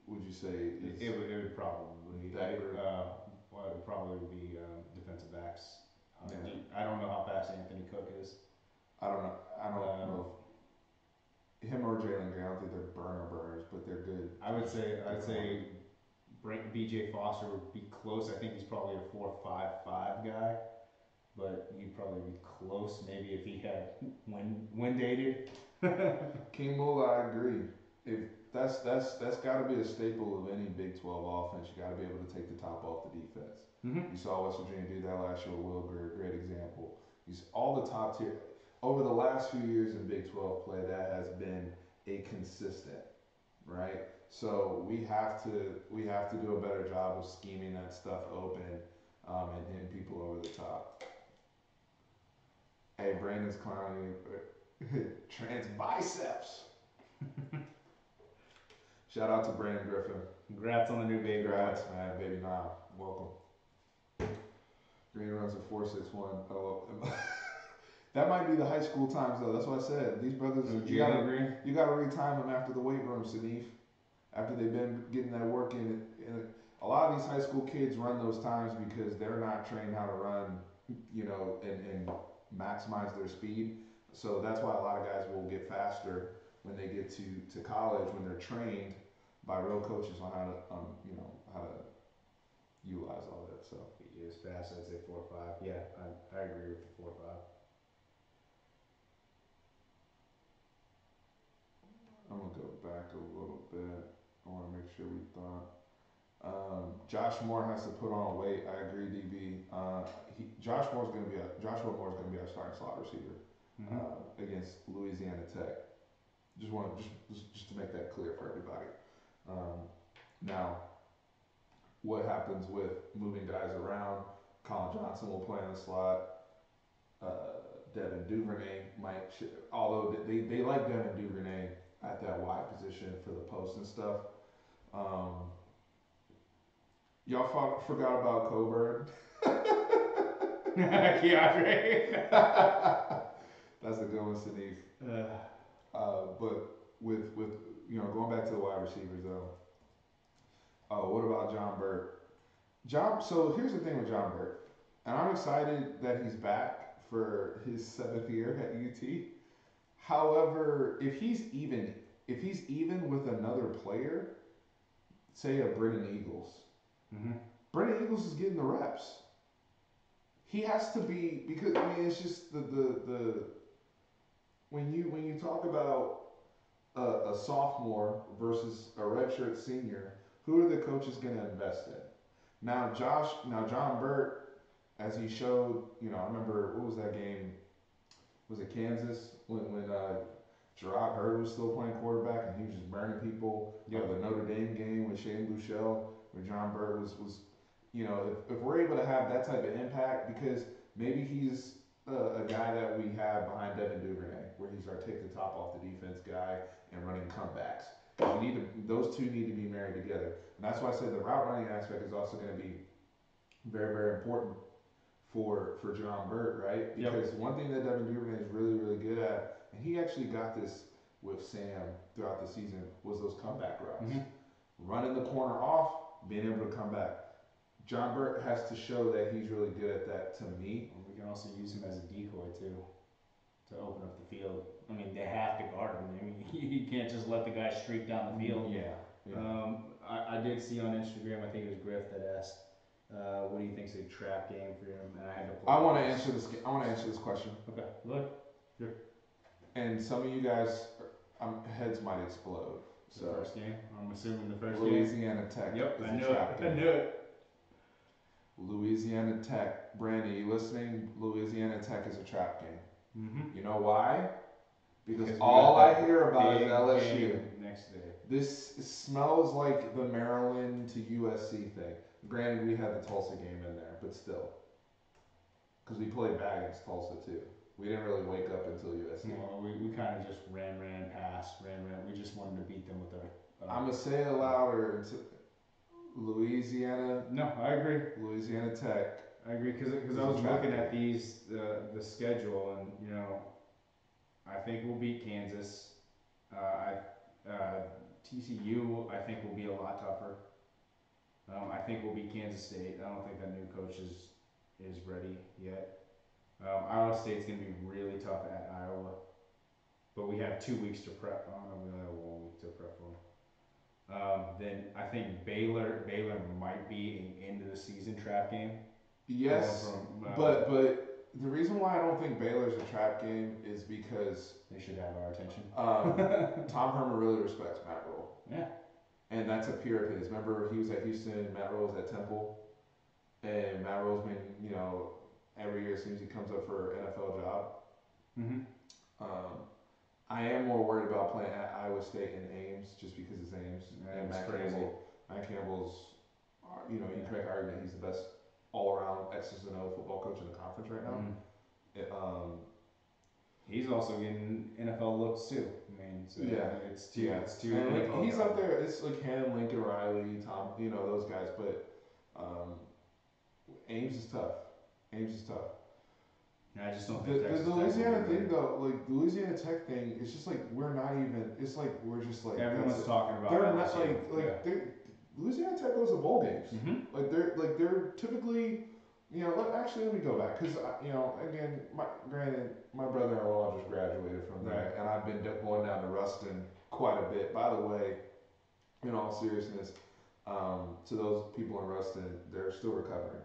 would you say is It would probably that group? well, it would probably be defensive backs. Yeah. I don't know how fast Anthony Cook is. I don't know. I don't know if him or Jalen Gray. I don't think they're burners, but they're good. I'd say BJ Foster would be close. I think he's probably a 4.55 guy, but he'd probably be close. Maybe if he had when dated. King Mula, I agree. If that's got to be a staple of any Big 12 offense. You got to be able to take the top off the defense. Mm-hmm. You saw West Virginia do that last year with Will Greer, great example. He's all the top tier. Over the last few years in Big 12 play, that has been a consistent, right? So we have to do a better job of scheming that stuff open and hitting people over the top. Hey, Brandon's clowning Tran's biceps. Shout out to Brandon Griffin. Congrats on the new baby. Congrats, man, baby. Nah, welcome. Green runs a 4.61. Oh, that might be the high school times though. That's what I said. These brothers, you gotta retime them after the weight room, Sanif. After they've been getting that work in. And a lot of these high school kids run those times because they're not trained how to run, and maximize their speed. So that's why a lot of guys will get faster when they get to college when they're trained by real coaches on how to how to utilize all that. So BJ is fast. I'd say 4.5. Yeah, I agree with the 4.5. I'm gonna go back a little bit. I want to make sure we thought. Josh Moore has to put on weight. I agree, DB. Joshua Moore's gonna be our starting slot receiver against Louisiana Tech. Just to make that clear for everybody. Now, what happens with moving guys around? Colin Johnson will play in the slot. Devin Duvernay might, although they like Devin Duvernay at that wide position for the post and stuff. Y'all forgot about Coburn. Keandre. That's a good one, Sanif. But with going back to the wide receivers though. What about John Burt? So here's the thing with John Burt, and I'm excited that he's back for his 7th year at UT. However, if he's even with another player, say a Brennan Eagles, Brennan Eagles is getting the reps. He has to be, because it's just the when you talk about a sophomore versus a redshirt senior, who are the coaches going to invest in? Now John Burt, as he showed, I remember, what was that game? Was it Kansas when Gerard Hurd was still playing quarterback and he was just burning people? Yep. The Notre Dame game with Shane Buechele, where John Burt was if we're able to have that type of impact, because maybe he's a guy that we have behind Devin Duvernay, where he's our take the top off the defense guy and running comebacks. Those two need to be married together, and that's why I said the route running aspect is also going to be very, very important for John Burt, right? Because one thing that Devin Duvernay is really, really good at, and he actually got this with Sam throughout the season, was those comeback routes. Running the corner off, being able to come back. John Burt has to show that he's really good at that to me. We can also use him as a decoy too, to open up the field. I mean, they have to guard him. I mean, you can't just let the guy streak down the field. Yeah. I did see on Instagram, I think it was Griff that asked, what do you think's a trap game for him? And I had to. I want to answer this question. Okay, look. Sure. And some of you guys, heads might explode. So the first game. I'm assuming the first Louisiana Tech. Yep, is I a knew trap it. game. I knew it. Louisiana Tech. Brandon, you listening? Louisiana Tech is a trap game. You know why? Because all I hear about is LSU. Next day. This smells like the Maryland to USC thing. Granted, we had the Tulsa game in there, but still. Because we played bad against Tulsa too. We didn't really wake up until USC. No, we kind of just ran past. We just wanted to beat them with I'm gonna say it louder. Louisiana. No, I agree. Louisiana Tech. I agree because I was looking at these the schedule and I think we'll beat Kansas. TCU I think will be a lot tougher. I think we'll beat Kansas State. I don't think that new coach is ready yet. Iowa State's gonna be really tough at Iowa, but we have 2 weeks to prep. Oh no, we only have 1 week to prep for them. Then I think Baylor might be an end of the season trap game. Yes, but the reason why I don't think Baylor's a trap game is because they should have our attention. Tom Herman really respects Matt Rule. Yeah. And that's a peer of his. Remember, he was at Houston, Matt Rule was at Temple, and Matt Rule's been, every year as soon as he comes up for an NFL job. Mm-hmm. I am more worried about playing at Iowa State and Ames just because it's Ames. And Matt Campbell's, you can make argument he's the best all-around X's and O football coach in the conference right now. Mm-hmm. He's also getting NFL looks too. I mean, so it's two. And he's up there. It's like him, Lincoln Riley, Tom, those guys. But Ames is tough. I just don't think the Louisiana thing though, like the Louisiana Tech thing, it's just like we're not even. It's like we're just like everyone's talking about. They're not Louisiana Tech goes to bowl games. Mm-hmm. They're typically. Let me go back because again, my brother-in-law just graduated from there, and I've been going down to Ruston quite a bit. By the way, in all seriousness, to those people in Ruston, they're still recovering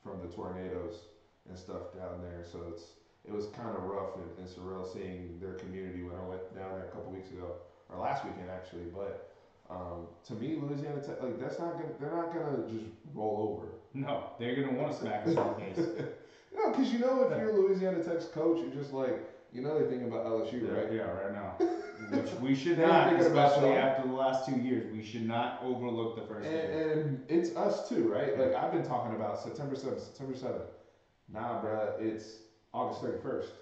from the tornadoes and stuff down there. So it was kind of rough and surreal seeing their community when I went down there a couple weeks ago or last weekend actually. But to me, Louisiana Tech, they're not gonna just roll over. No, they're gonna want to smack us in the face. Because if you're Louisiana Tech's coach, you're just like, they're thinking about LSU, right? Yeah, right now. Which we should not, especially after the last 2 years, we should not overlook the first game. And it's us too, right? Like I've been talking about September 7th. Nah, bruh, it's August 31st.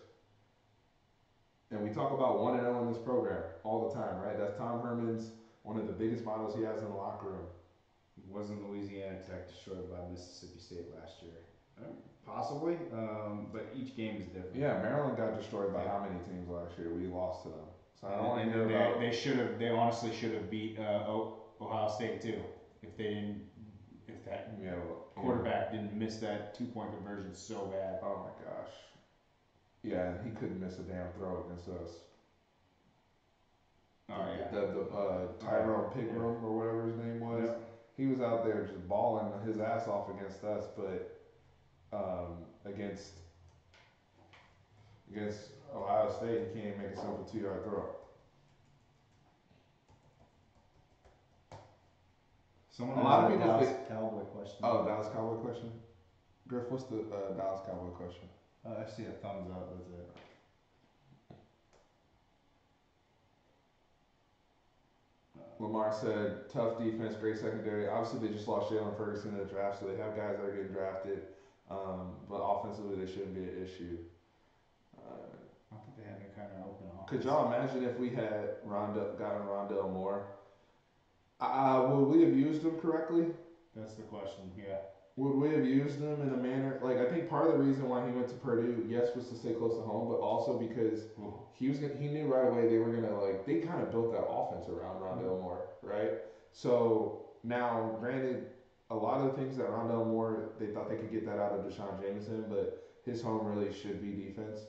And we talk about 1-0 in this program all the time, right? That's Tom Herman's, one of the biggest models he has in the locker room. Wasn't Louisiana Tech destroyed by Mississippi State last year? Possibly, but each game is different. Yeah, Maryland got destroyed by how many teams last year? We lost to them. So I don't want to hear about. They honestly should have beat Ohio State too if that quarterback didn't miss that 2-point conversion so bad. Oh my gosh. Yeah, he couldn't miss a damn throw against us. The Tyrone Pigram or whatever his name was. Yeah. He was out there just balling his ass off against us, but against Ohio State, he can't make a simple 2-yard throw. A lot of people Dallas Cowboy question. Oh, Dallas Cowboy question. Griff, what's the Dallas Cowboy question? I see a thumbs up. That's it. Lamar said, tough defense, great secondary. Obviously, they just lost Jalen Ferguson in the draft, so they have guys that are getting drafted. But offensively, they shouldn't be an issue. I think they had a kind of open offense. Could y'all imagine if we had gotten Rondell Moore? Would we have used him correctly? That's the question, yeah. Would we have used him in a manner, I think part of the reason why he went to Purdue, yes, was to stay close to home, but also because he knew right away they were gonna they kind of built that offense around Rondell Moore, right? So now, granted, a lot of the things that Rondell Moore, they thought they could get that out of Deshaun Jameson, but his home really should be defense.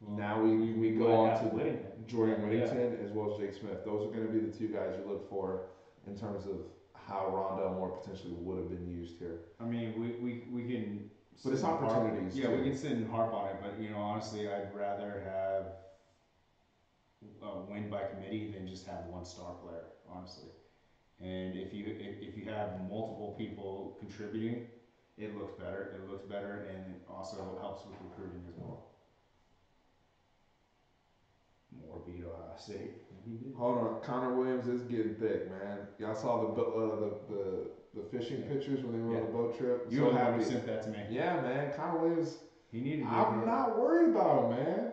Now we go on to Jordan Whittington as well as Jake Smith. Those are going to be the two guys you look for in terms of how Rondell Moore potentially would have been used here. I mean, we can. But it's opportunities. Yeah, we can sit and harp on it, but honestly, I'd rather have a win by committee than just have one star player, honestly. And if you have multiple people contributing, it looks better. It looks better, and it also helps with recruiting as well. Moore beat Ohio State. Hold on, Connor Williams is getting thick, man. Y'all saw the fishing pictures when they were on the boat trip. You so happy sent that to me. Yeah, man. Connor Williams. He needed. I'm not worried about him, man.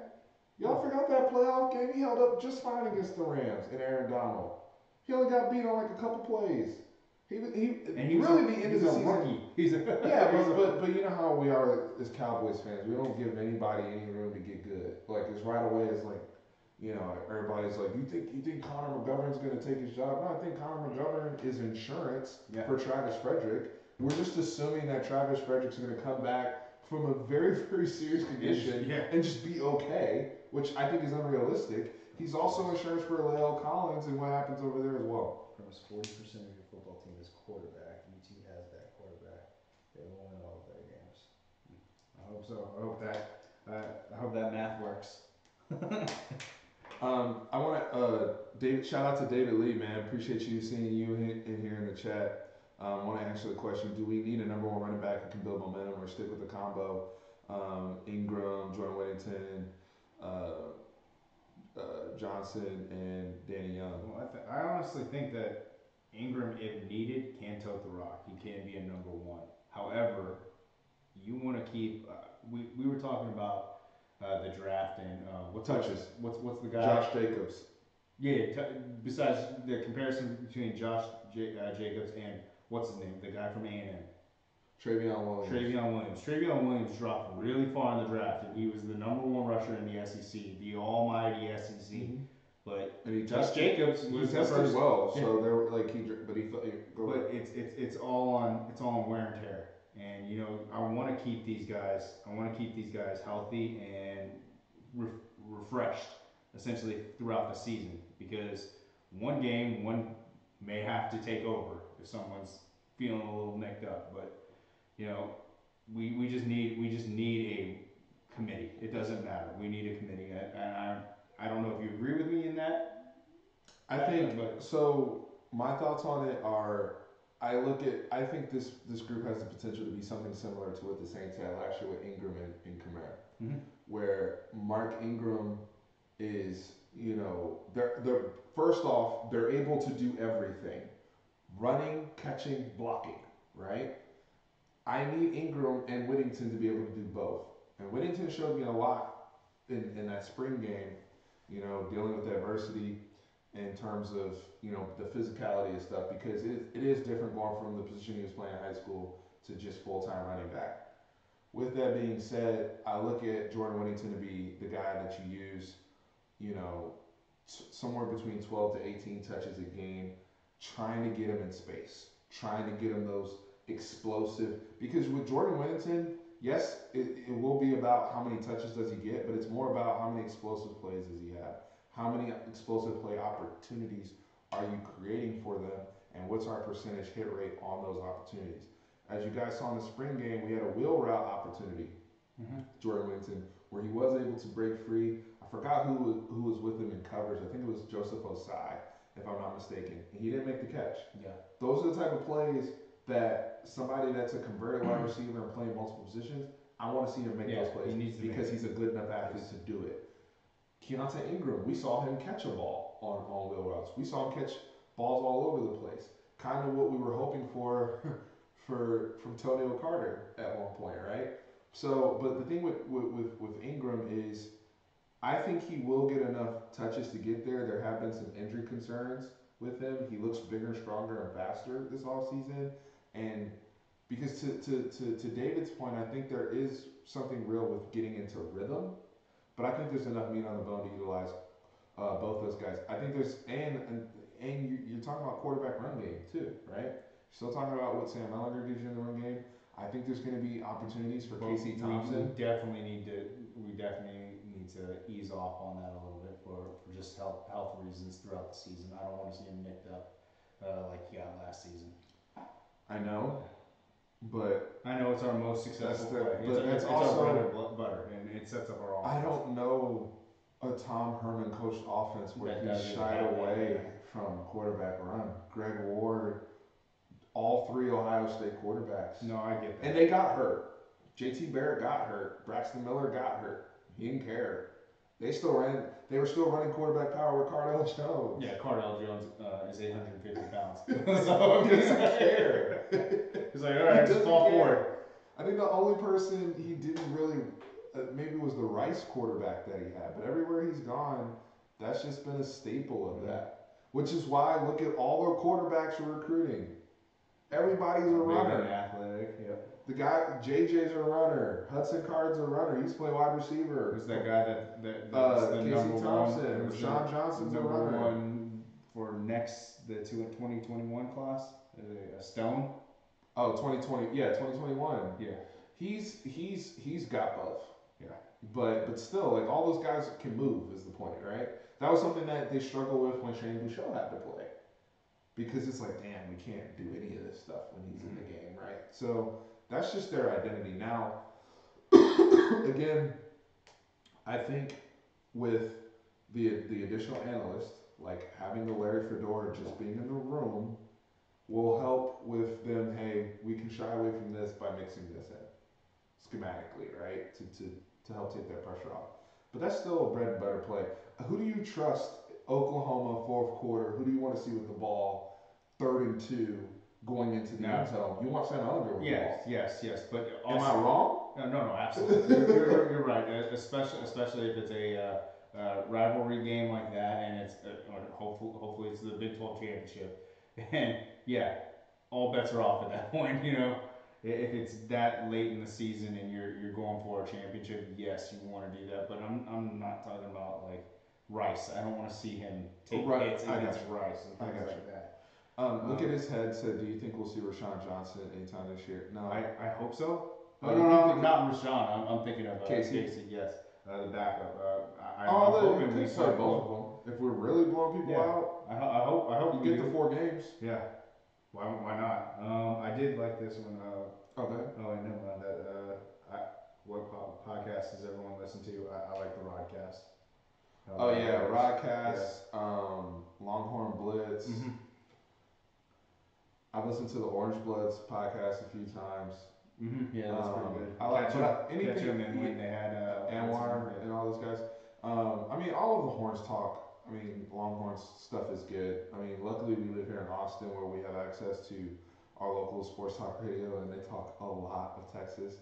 Y'all forgot that playoff game he held up just fine against the Rams and Aaron Donald. He only got beat on like a couple plays. He And he was really the end of the season. Rookie. He's a Yeah, but you know how we are as Cowboys fans. We don't give anybody any room to get good. Like it's right away. It's like, you know, everybody's like, you think Connor McGovern's gonna take his job? No, I think Connor McGovern is insurance for Travis Frederick. We're just assuming that Travis Frederick's gonna come back from a very very serious condition and just be okay, which I think is unrealistic. He's also insurance for La'el Collins and what happens over there as well. Almost 40% of your football team is quarterback. UT has that quarterback. They will win all of their games. I hope so. I hope that math works. I want to David. Shout out to David Lee, man. Appreciate you seeing you in here in the chat. I want to answer the question: do we need a number one running back who can build momentum, or stick with the combo? Ingram, Jordan Whittington, Johnson, and Danny Young. Well, I honestly think that Ingram, if needed, can tote the rock. He can be a number one. However, you want to keep. We were talking about the draft and what's the guy? Josh Jacobs. Yeah. Besides the comparison between Josh Jacobs and what's his name, the guy from A&M. Travion Williams. Travion Williams dropped really far in the draft, and he was the number one rusher in the SEC, the almighty SEC. Mm-hmm. But Josh Jacobs was tested well, so there were like it's all on wear and tear. And you know, I want to keep these guys healthy and refreshed, essentially throughout the season, because one game may have to take over if someone's feeling a little nicked up. But you know, we just need a committee. It doesn't matter. We need a committee, and I don't know if you agree with me in that. I think so. My thoughts on it are, I think this group has the potential to be something similar to what the Saints had last year with Ingram and Kamara, where Mark Ingram is, you know, they're first off, they're able to do everything: running, catching, blocking. Right? I need Ingram and Whittington to be able to do both, and Whittington showed me a lot in that spring game. You know, dealing with adversity in terms of, you know, the physicality and stuff, because it is different going from the position he was playing in high school to just full-time running back. With that being said, I look at Jordan Whittington to be the guy that you use, you know, somewhere between 12 to 18 touches a game, trying to get him in space, trying to get him those explosive, because with Jordan Whittington, yes, it will be about how many touches does he get, but it's more about how many explosive plays does he have. How many explosive play opportunities are you creating for them, and what's our percentage hit rate on those opportunities? As you guys saw in the spring game, we had a wheel route opportunity, Jordan Whittington, where he was able to break free. I forgot who was with him in coverage. I think it was Joseph Osai, if I'm not mistaken. And he didn't make the catch. Yeah. Those are the type of plays that somebody that's a converted wide receiver and playing multiple positions, I want to see him make those plays because he's a good enough athlete to do it. Keontae Ingram, we saw him catch a ball on wheel routes. We saw him catch balls all over the place. Kind of what we were hoping for from Tonio Carter at one point, right? So, but the thing with Ingram is, I think he will get enough touches to get there. There have been some injury concerns with him. He looks bigger, stronger, and faster this offseason. And because to David's point, I think there is something real with getting into rhythm. But I think there's enough meat on the bone to utilize both those guys. I think there's and you're talking about quarterback run game too, right? Still talking about what Sam Ehlinger gives you in the run game. I think there's going to be opportunities for Casey Thompson. We definitely need to ease off on that a little bit for just health reasons throughout the season. I don't want to see him nicked up like he got last season. I know, but I know it's our most successful play. But it's also our bread and butter, and it sets up our offense. I don't know a Tom Herman coached offense where he shied away from quarterback run. Greg Ward, all three Ohio State quarterbacks. No, I get that. And they got hurt. J.T. Barrett got hurt. Braxton Miller got hurt. He didn't care. They were still running quarterback power with Cardell Jones. Yeah, Cardell Jones is 850 pounds. So he doesn't care. He's like, all right, just fall forward. I think the only person he didn't really, maybe was the Rice quarterback that he had. But everywhere he's gone, that's just been a staple of that. which is why look at all their quarterbacks are recruiting. Everybody's a Big runner. and athletic. Yep. The guy JJ's a runner. Hudson Card's a runner. He's playing wide receiver. Who's that guy that's the Casey number Thompson. one? Who's Rashawn Johnson's a number runner. one for the 2021 class? Stone. Oh, 2020. Yeah, 2021. Yeah. He's got both. Yeah. But still, like all those guys can move is the point, right? That was something that they struggled with when Shane Bouchel had to play. Because it's like, damn, we can't do any of this stuff when he's in the game, right? So that's just their identity. Now, again, I think with the additional analyst, like having the Larry Fedora just being in the room, will help with them. Hey, we can shy away from this by mixing this in schematically, right? To help take that pressure off. But that's still a bread and butter play. Who do you trust? Oklahoma fourth quarter. Who do you want to see with the ball? 3rd and 2 going into the end zone. You want Sam Ehlinger with the ball. Yes. But Am also, I wrong? No, absolutely. You're right. Especially if it's a rivalry game like that, and it's or hopefully it's the Big 12 championship, and yeah, all bets are off at that point. You know, if it's that late in the season and you're going for a championship, yes, you want to do that. But I'm not talking about like Rice. I don't want to see him take hits against Rice and things like that. Look at his head. Said, do you think we'll see Rashawn Johnson anytime this year? No, I hope so. Oh, No, not Rashawn. I'm thinking of Casey? Yes, the backup. I'm hoping we we start both of them. If we're really blowing people out, I hope you we get do. the 4 games. Yeah. Why not? I did like this one. Okay. Oh, I know that. What podcast does everyone listen to? I like the Rodcast. Oh yeah, Rodcast, Longhorn Blitz. Mm-hmm. I've listened to the Orange Bloods podcast a few times. Mm-hmm. Yeah, that's pretty good. I like catch them and when they had Anwar and all those guys. I mean, all of the Horns talk. I mean, Longhorns stuff is good. I mean, luckily we live here in Austin where we have access to our local sports talk radio, and they talk a lot of Texas.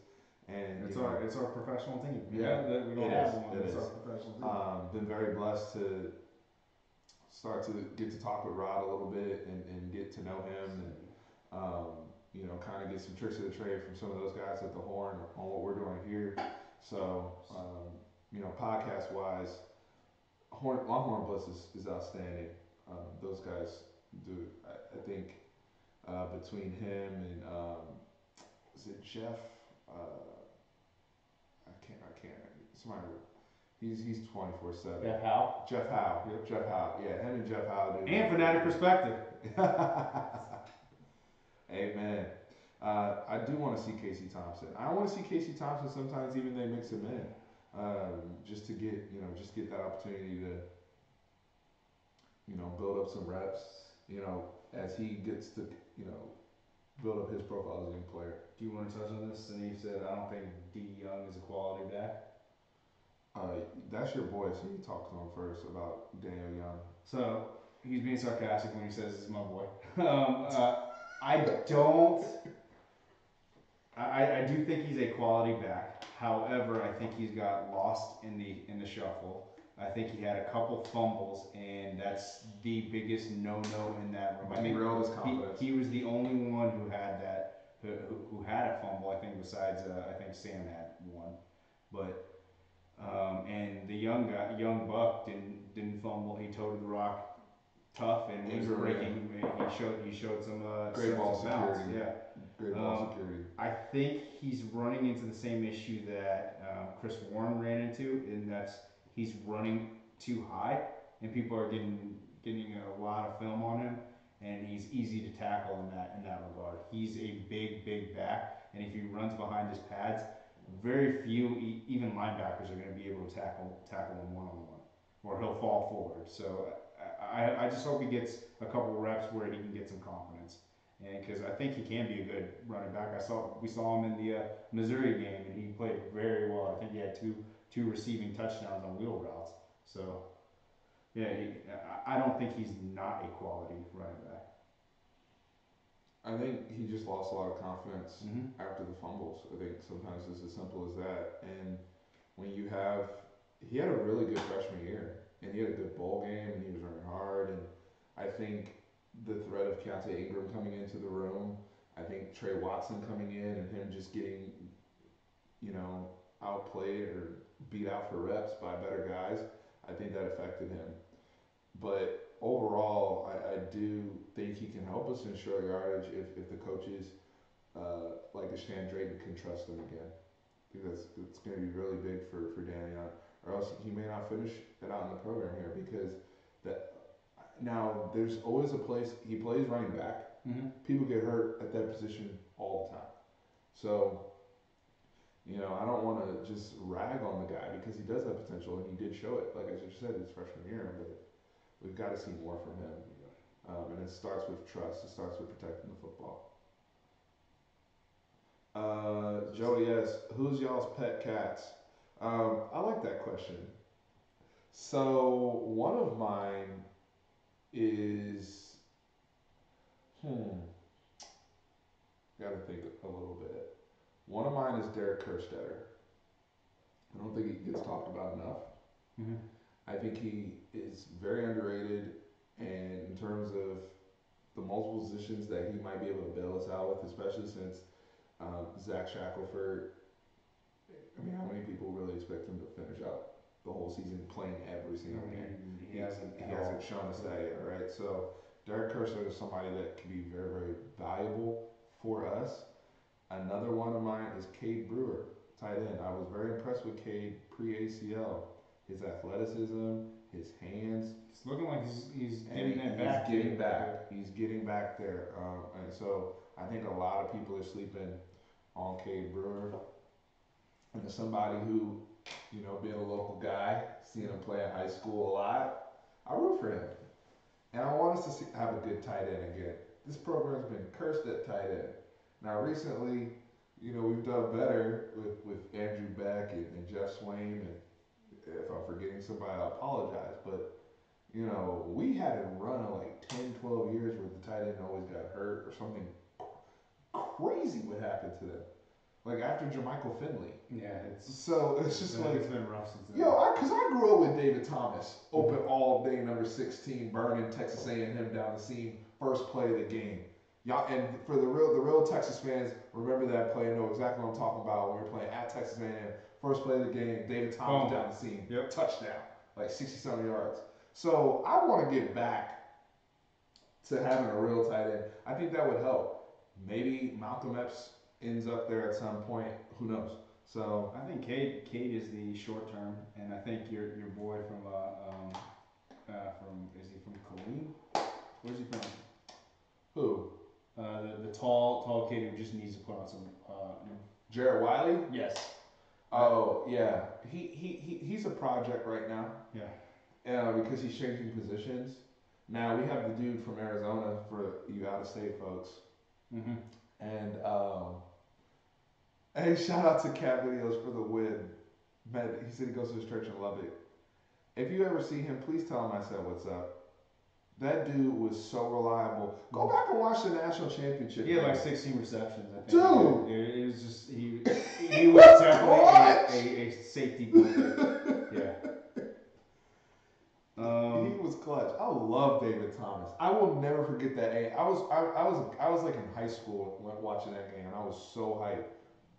And it's our professional team. Yeah, we don't have one. It's our professional team. Been very blessed to start to get to talk with Rod a little bit and get to know him and kind of get some tricks of the trade from some of those guys at the Horn on what we're doing here. So podcast wise, Longhorn Bliss is outstanding. Those guys do. I think between him and is it Jeff? I can't. Somebody. He's 24/7. Jeff Howe. Jeff Howe. Yep. Jeff Howe. Yeah, him and Jeff Howe do. And Fanatic Perspective. Amen. I do want to see Casey Thompson. I want to see Casey Thompson. Sometimes even they mix him in, just to get that opportunity to, build up some reps. As he gets to, build up his profile as a young player. Do you want to touch on this? And he said, I don't think D. Young is a quality back. That's your boy, so you talk to him first about Daniel Young. So he's being sarcastic when he says this is my boy. I do think he's a quality back. However, I think he's got lost in the shuffle. I think he had a couple fumbles, and that's the biggest no-no in that room. I think he was the only one who had that, who had a fumble. I think besides I think Sam had one, but and the young buck didn't fumble. He toted the rock tough and was breaking. He showed some great ball security. Yeah. Great ball security. I think he's running into the same issue that Chris Warren ran into, and that's he's running too high, and people are getting a lot of film on him, and he's easy to tackle in that regard. He's a big back, and if he runs behind his pads, very few even linebackers are going to be able to tackle him one-on-one, or he'll fall forward. So I just hope he gets a couple reps where he can get some confidence. And because I think he can be a good running back. We saw him in the Missouri game, and he played very well. I think he had two receiving touchdowns on wheel routes. So, yeah, I don't think he's not a quality running back. I think he just lost a lot of confidence after the fumbles. I think sometimes it's as simple as that. And when he had a really good freshman year, and he had a good bowl game, and he was running hard, and I think the threat of Keontae Ingram coming into the room, I think Trey Watson coming in and him just getting, outplayed or beat out for reps by better guys, I think that affected him. But overall, I do think he can help us in short yardage if the coaches like Deshaun Drayton can trust him again. I think it's going to be really big for Damian, or else he may not finish it out in the program here because that. Now there's always a place he plays running back. Mm-hmm. People get hurt at that position all the time, so I don't want to just rag on the guy because he does have potential and he did show it. Like I just said, his freshman year, but we've got to see more from him. And it starts with trust. It starts with protecting the football. Jody asks, who's y'all's pet cats? I like that question. So one of mine is, gotta think a little bit. One of mine is Derek Kerstetter. I don't think he gets talked about enough. Mm-hmm. I think he is very underrated, and in terms of the multiple positions that he might be able to bail us out with, especially since Zach Shackelford. I mean, how many people really expect him to finish out the whole season playing every single game? He hasn't shown us that yet, right? So Derek Kerstetter is somebody that can be very, very valuable for us. Another one of mine is Cade Brewer, tight end. I was very impressed with Cade pre-ACL. His athleticism, his hands. It's looking like he's getting that back. He's getting back there. And so I think a lot of people are sleeping on Cade Brewer. And as somebody who, being a local guy, seeing him play in high school a lot, I root for him. And I want us to have a good tight end again. This program's been cursed at tight end. Now recently, we've done better with Andrew Beck and Jeff Swain, and if I'm forgetting somebody, I apologize. But, we had a run of like 10, 12 years where the tight end always got hurt or something crazy would happen to them. Like after Jermichael Finley. Yeah, it's just like it's been rough since then. Because I grew up with David Thomas, open all day, number 16, burning Texas A&M down the seam, first play of the game. Y'all, and for the real Texas fans, remember that play and know exactly what I'm talking about. When we were playing at Texas A&M, first play of the game, David Thomas down the seam, touchdown, like 60-something yards. So I want to get back to having a real tight end. I think that would help. Maybe Malcolm Epps ends up there at some point. Who knows? So I think Cade is the short term, and I think your boy from is he from Killeen? Where's he from? Who? The tall kid who just needs to put on some. Jared Wiley? Yes. Oh yeah, he's a project right now. Yeah. Because he's changing positions. Now we have the dude from Arizona for you out of state folks. Mm-hmm. And hey, shout out to Cat Videos for the win. Man, he said he goes to his church in Lubbock. If you ever see him, please tell him I said what's up. That dude was so reliable. Go back and watch the national championship. He had like 16 receptions, I think. Dude! It was just, he was definitely a safety blanket. Yeah. He was clutch. I love David Thomas. I will never forget that game. I was like in high school watching that game, and I was so hyped.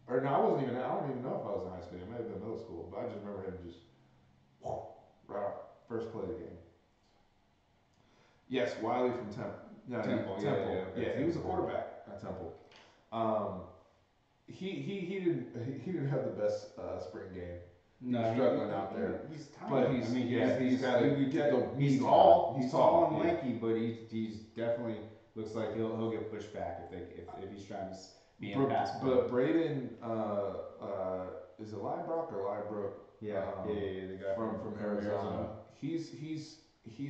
Or no, I wasn't even. I don't even know if I was in high school. It might have been middle school, but I just remember him just right off first play of the game. Yes, Wiley from Temple. No, Temple. Yeah, he was a quarterback at Temple. He didn't have the best spring game. No, he's struggling out there. He's tiny. But he's tall. He's tall and lanky, but he's definitely looks like he'll get pushed back if he's trying to be in pass. But Braden is it Liebrock or Liebrook? Yeah, the guy from Arizona. He's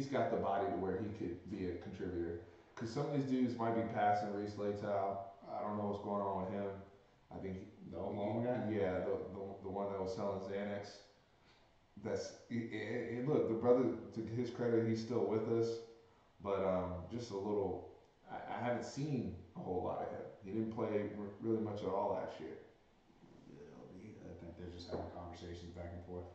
got the body to where he could be a contributor. Because some of these dudes might be passing Reese Laytow. I don't know what's going on with him. I think the Oklahoma guy. Yeah, the one that was selling Xanax. And look, the brother, to his credit, he's still with us. But just a little. I haven't seen a whole lot of him. He didn't play really much at all last year. I think they're just having conversations back and forth.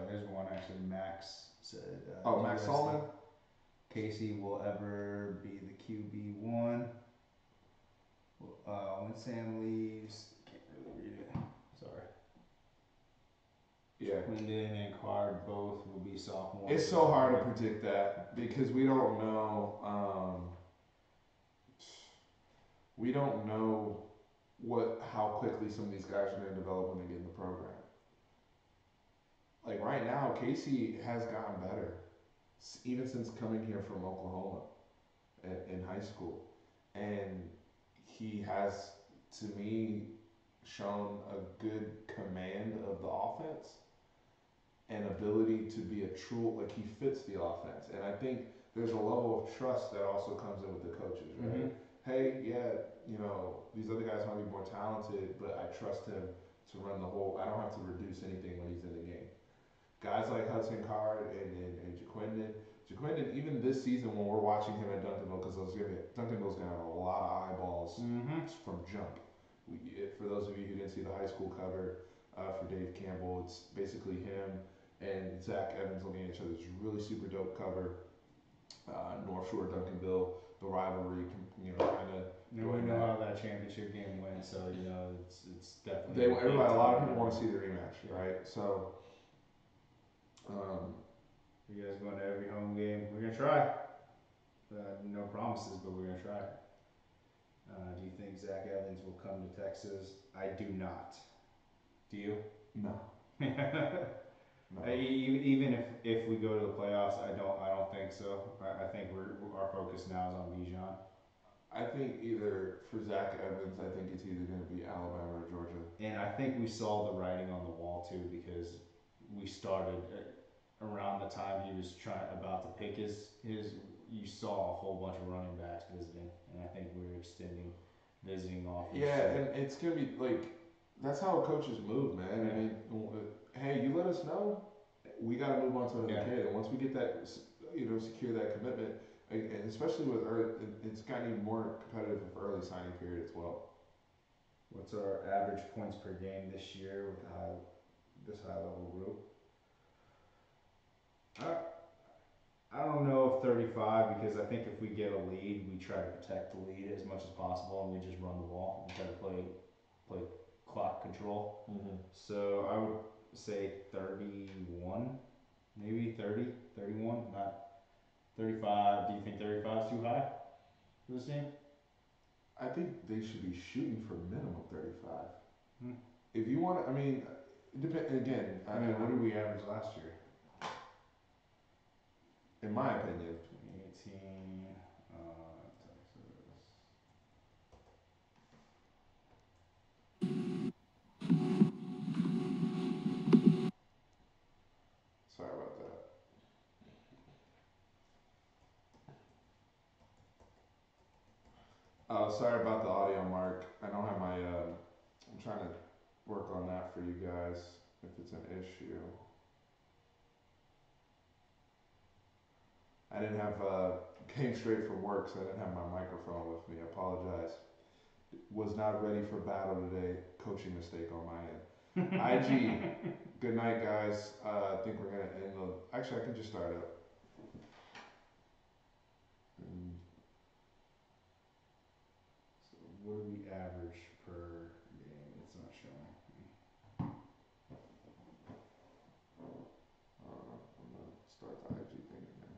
There's one actually. Max said. Max Solomon. Casey will ever be the QB1. When Sam leaves, can't really read it. Sorry. Yeah. Quindon and Card both will be sophomores. It's so hard to predict that because we don't know. We don't know how quickly some of these guys are going to develop when they get in the program. Like right now, Casey has gotten better, even since coming here from Oklahoma in high school, and he has, to me, shown a good command of the offense and ability to be a true, like he fits the offense. And I think there's a level of trust that also comes in with the coaches, right? Mm-hmm. Hey, yeah, these other guys might be more talented, but I trust him to run the whole, I don't have to reduce anything when he's in the game. Guys like Hudson Card and Jaquindon, even this season when we're watching him at Duncanville, because Duncanville's going to have a lot of eyeballs from jump. For those of you who didn't see the high school cover for Dave Campbell, it's basically him and Zach Evans looking at each other. It's a really super dope cover. North Shore Duncanville, the rivalry, kind of. And we know how that championship game went, so it's definitely. A lot of people want to see the rematch, right? So. You guys going to every home game? We're gonna try. No promises, but we're gonna try. Do you think Zach Evans will come to Texas? I do not. Do you? No. No. Even if we go to the playoffs, I don't think so. I think our focus now is on Bijan. I think either for Zach Evans, I think it's either going to be Alabama or Georgia. And I think we saw the writing on the wall too, because we started around the time he was about to pick his. You saw a whole bunch of running backs visiting, and I think we're extending visiting offers. Yeah, and it's gonna be like that's how coaches move, man. Yeah. I mean, hey, you let us know, we got to move on to another kid, and once we get that, secure that commitment, and especially with it's gotten even more competitive with early signing period as well. What's our average points per game this year with this high level group? I don't know if 35, because I think if we get a lead, we try to protect the lead as much as possible, and we just run the ball and try to play clock control. Mm-hmm. So I would say 31, maybe 30, 31, not 35. Do you think 35 is too high for this team? I think they should be shooting for minimum 35. Hmm. If you want, I mean, again. I mean, what did we average last year? In my opinion. 2018, Texas. Sorry about that. Oh, sorry about the audio, Mark. I don't have my, I'm trying to work on that for you guys if it's an issue. I didn't have, came straight from work, so I didn't have my microphone with me. I apologize. Was not ready for battle today. Coaching mistake on my end. IG, good night, guys. I think we're going to end the, actually, I can just start up. So what do we average per game? It's not showing. I'm going to start the IG thing again.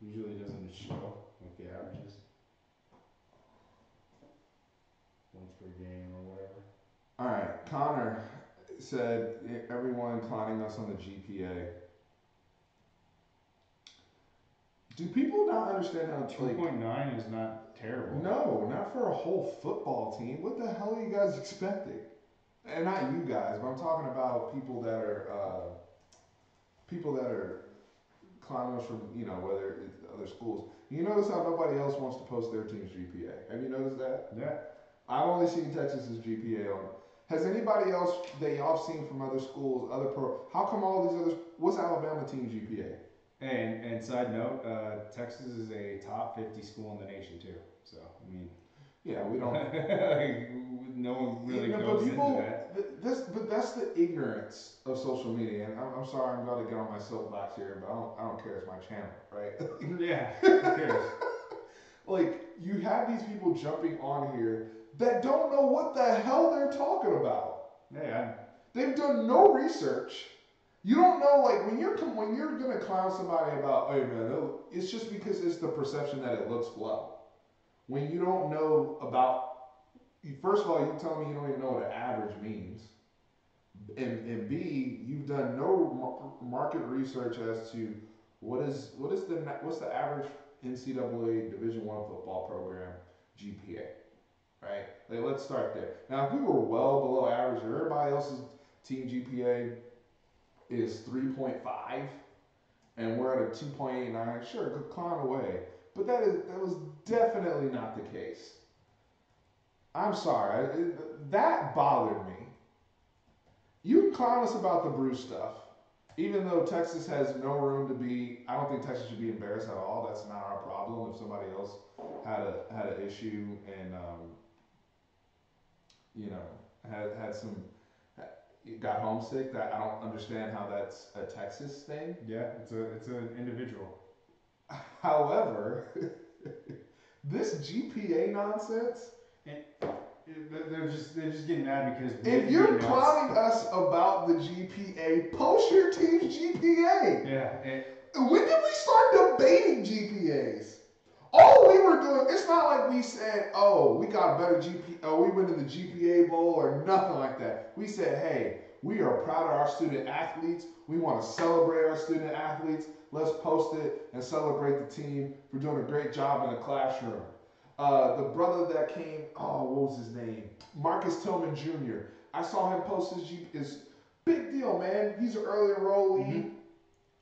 Usually doesn't show like the averages. Points per game or whatever. Alright, Connor said everyone clowning us on the GPA. Do people not understand how 2.9 is not terrible. No, not for a whole football team. What the hell are you guys expecting? And not you guys, but I'm talking about people that are clowning us from, whether it's other schools. You notice how nobody else wants to post their team's GPA. Have you noticed that? Yeah. I've only seen Texas's GPA on. Has anybody else that y'all seen from other schools, how come all these others, what's Alabama team GPA? And side note, Texas is a top 50 school in the nation too. So, I mean. Yeah, we don't. Like, no one really But goes into people, that. but that's the ignorance of social media. And I'm sorry, I'm about to get on my soapbox here, but I don't care. It's my channel, right? Yeah, who cares? Like you have these people jumping on here that don't know what the hell they're talking about. Yeah, They've done no research. You don't know, like when you're gonna clown somebody about, hey man, it's just because it's the perception that it looks low. When you don't know about, first of all, you tell me you don't even know what an average means, and B, you've done no market research as to what's the average NCAA Division One football program GPA, right? Like let's start there. Now, if we were well below average, and everybody else's team GPA is 3.5, and we're at a 2.89, sure, good clown away. But that was definitely not the case. I'm sorry, that bothered me. You can clown us about the Bruce stuff, even though Texas has no room to be. I don't think Texas should be embarrassed at all. That's not our problem. If somebody else had an issue and you know had some got homesick, that I don't understand how that's a Texas thing. yeah, it's an individual. However, this GPA nonsense. And they're just getting mad because If you're clowning us about the GPA, post your team's GPA. Yeah. When did we start debating GPAs? All we were doing, it's not like we said, oh, we got a better GPA, oh, we went in the GPA bowl or nothing like that. We said, hey, we are proud of our student athletes. We want to celebrate our student athletes. Let's post it and celebrate the team for doing a great job in the classroom. The brother that came, what was his name? Marcus Tillman Jr. I saw him post his big deal, man. He's an early enrollee. Mm-hmm.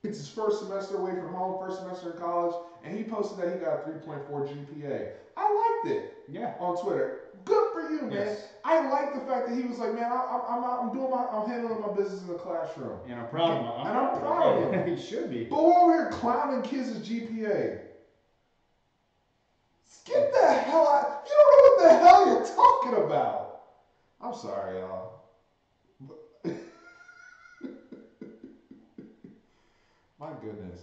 It's his first semester away from home, first semester in college, and he posted that he got a 3.4 GPA. I liked it. Yeah. On Twitter. Good for you, man. Yes. I like the fact that he was like, man, I'm handling my business in the classroom. And I'm proud of him. He should be. But we're over here clowning kids' GPA. Get the hell out. You don't know what the hell you're talking about. I'm sorry, y'all. My goodness.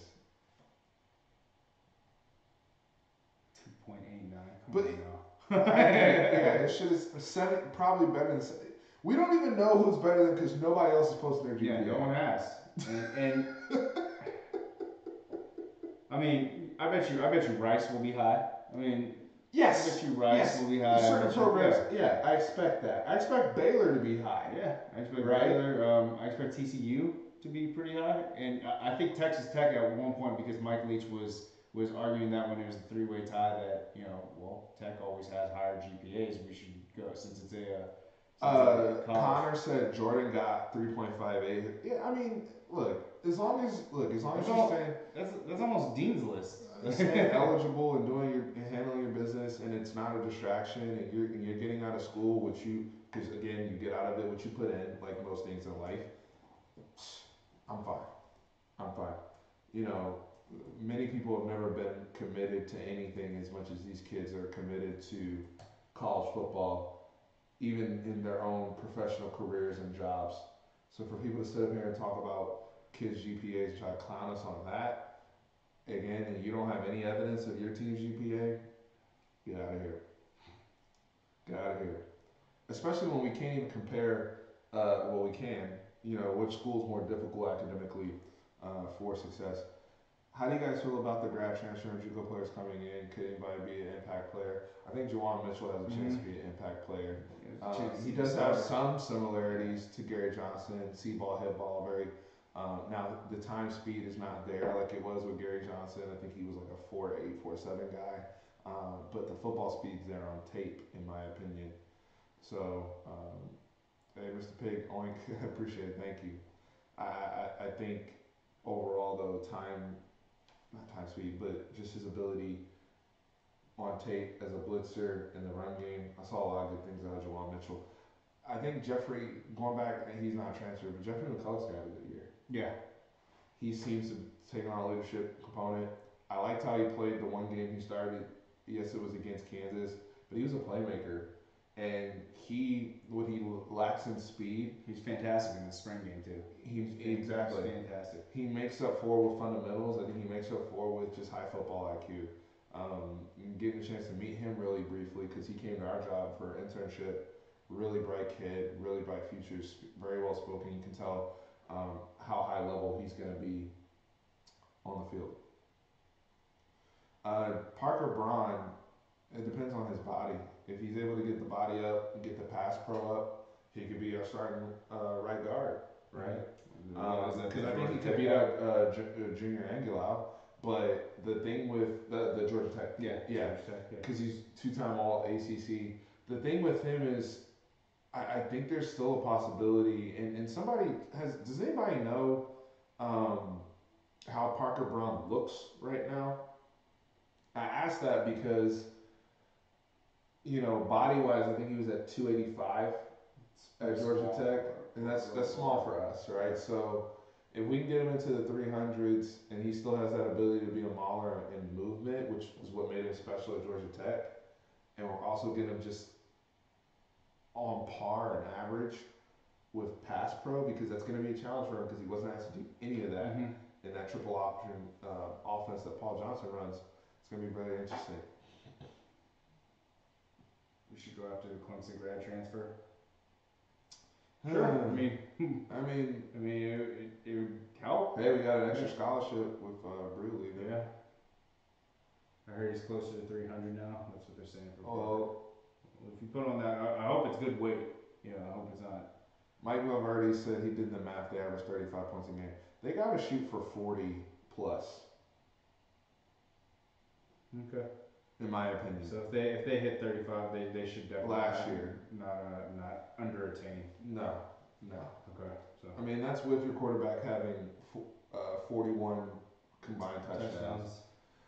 2.89. But yeah, it should have probably better than. We don't even know who's better than because nobody else is posting their GPA. Yeah, no one has. And I mean, I bet you Rice will be high. I mean, yes, I bet you Rice will be high. Certain programs, yeah, I expect that. I expect Baylor to be high. Yeah, I expect Baylor. I expect TCU to be pretty high, and I think Texas Tech at one point, because Mike Leach was arguing that when it was a three-way tie that Tech always has higher GPAs. We should go since it's a Connor said Jordan got 3.58. Yeah, I mean, look, as long as you're saying that's almost Dean's list. Staying eligible and handling your business, and it's not a distraction, and you're getting out of school, because again you get out of it what you put in, like most things in life. I'm fine. Many people have never been committed to anything as much as these kids are committed to college football, even in their own professional careers and jobs. So for people to sit up here and talk about kids' GPAs and try to clown us on that, again, and you don't have any evidence of your team's GPA, get out of here. Get out of here. Especially when we can't even compare, we can, which school is more difficult academically for success. How do you guys feel about the grad transfer and JUCO players coming in? Could anybody be an impact player? I think Juwan Mitchell has a chance to be an impact player. He does have some similarities to Gary Johnson, see ball, hit ball, very. Now the time speed is not there like it was with Gary Johnson. I think he was like a 4.8, 4.7 guy, but the football speed's there on tape, in my opinion. So, hey, Mr. Pig, oink, I appreciate it. Thank you. I think overall though, not time speed, but just his ability on tape as a blitzer in the run game. I saw a lot of good things out of Juwan Mitchell. I think Jeffrey, going back, and he's not transferred, but Jeffrey McCullough's had a good year. Yeah. He seems to take on a leadership component. I liked how he played the one game he started. Yes, it was against Kansas, but he was a playmaker. And what he lacks in speed, He's fantastic in the spring game too. exactly. He's fantastic. He makes up for with fundamentals. I think he makes up for with just high football IQ. Getting a chance to meet him really briefly because he came to our job for an internship. Really bright kid, really bright futures, very well spoken. You can tell how high level he's going to be on the field. Parker Braun, it depends on his body. If he's able to get the body up and get the pass pro up, he could be our starting right guard, right? Because I think he could beat out Junior Angulau. But the thing with the Georgia Tech, because he's two-time All ACC. The thing with him is, I think there's still a possibility, and somebody does anybody know how Parker Braun looks right now? I asked that because, body-wise, I think he was at 285 at Georgia Tech, and that's small for us, right? So if we can get him into the 300s, and he still has that ability to be a mauler in movement, which is what made him special at Georgia Tech, and we're also getting him just on par and average with pass pro, because that's going to be a challenge for him because he wasn't asked to do any of that in that triple option offense that Paul Johnson runs. It's going to be very interesting. We should go after the Clemson grad transfer. Sure. I mean, it would help. Hey, we got an extra scholarship with Brew leaving. Yeah. I heard he's closer to 300 now. That's what they're saying for. Oh. If you put on that, I hope it's good weight. I hope it's not. Mike Valverde said he did the math. They average 35 points a game. They got to shoot for 40 plus. Okay. In my opinion. So if they hit 35, they should definitely. Last year. Not under attain. No. Okay. So. I mean, that's with your quarterback having 41 combined touchdowns.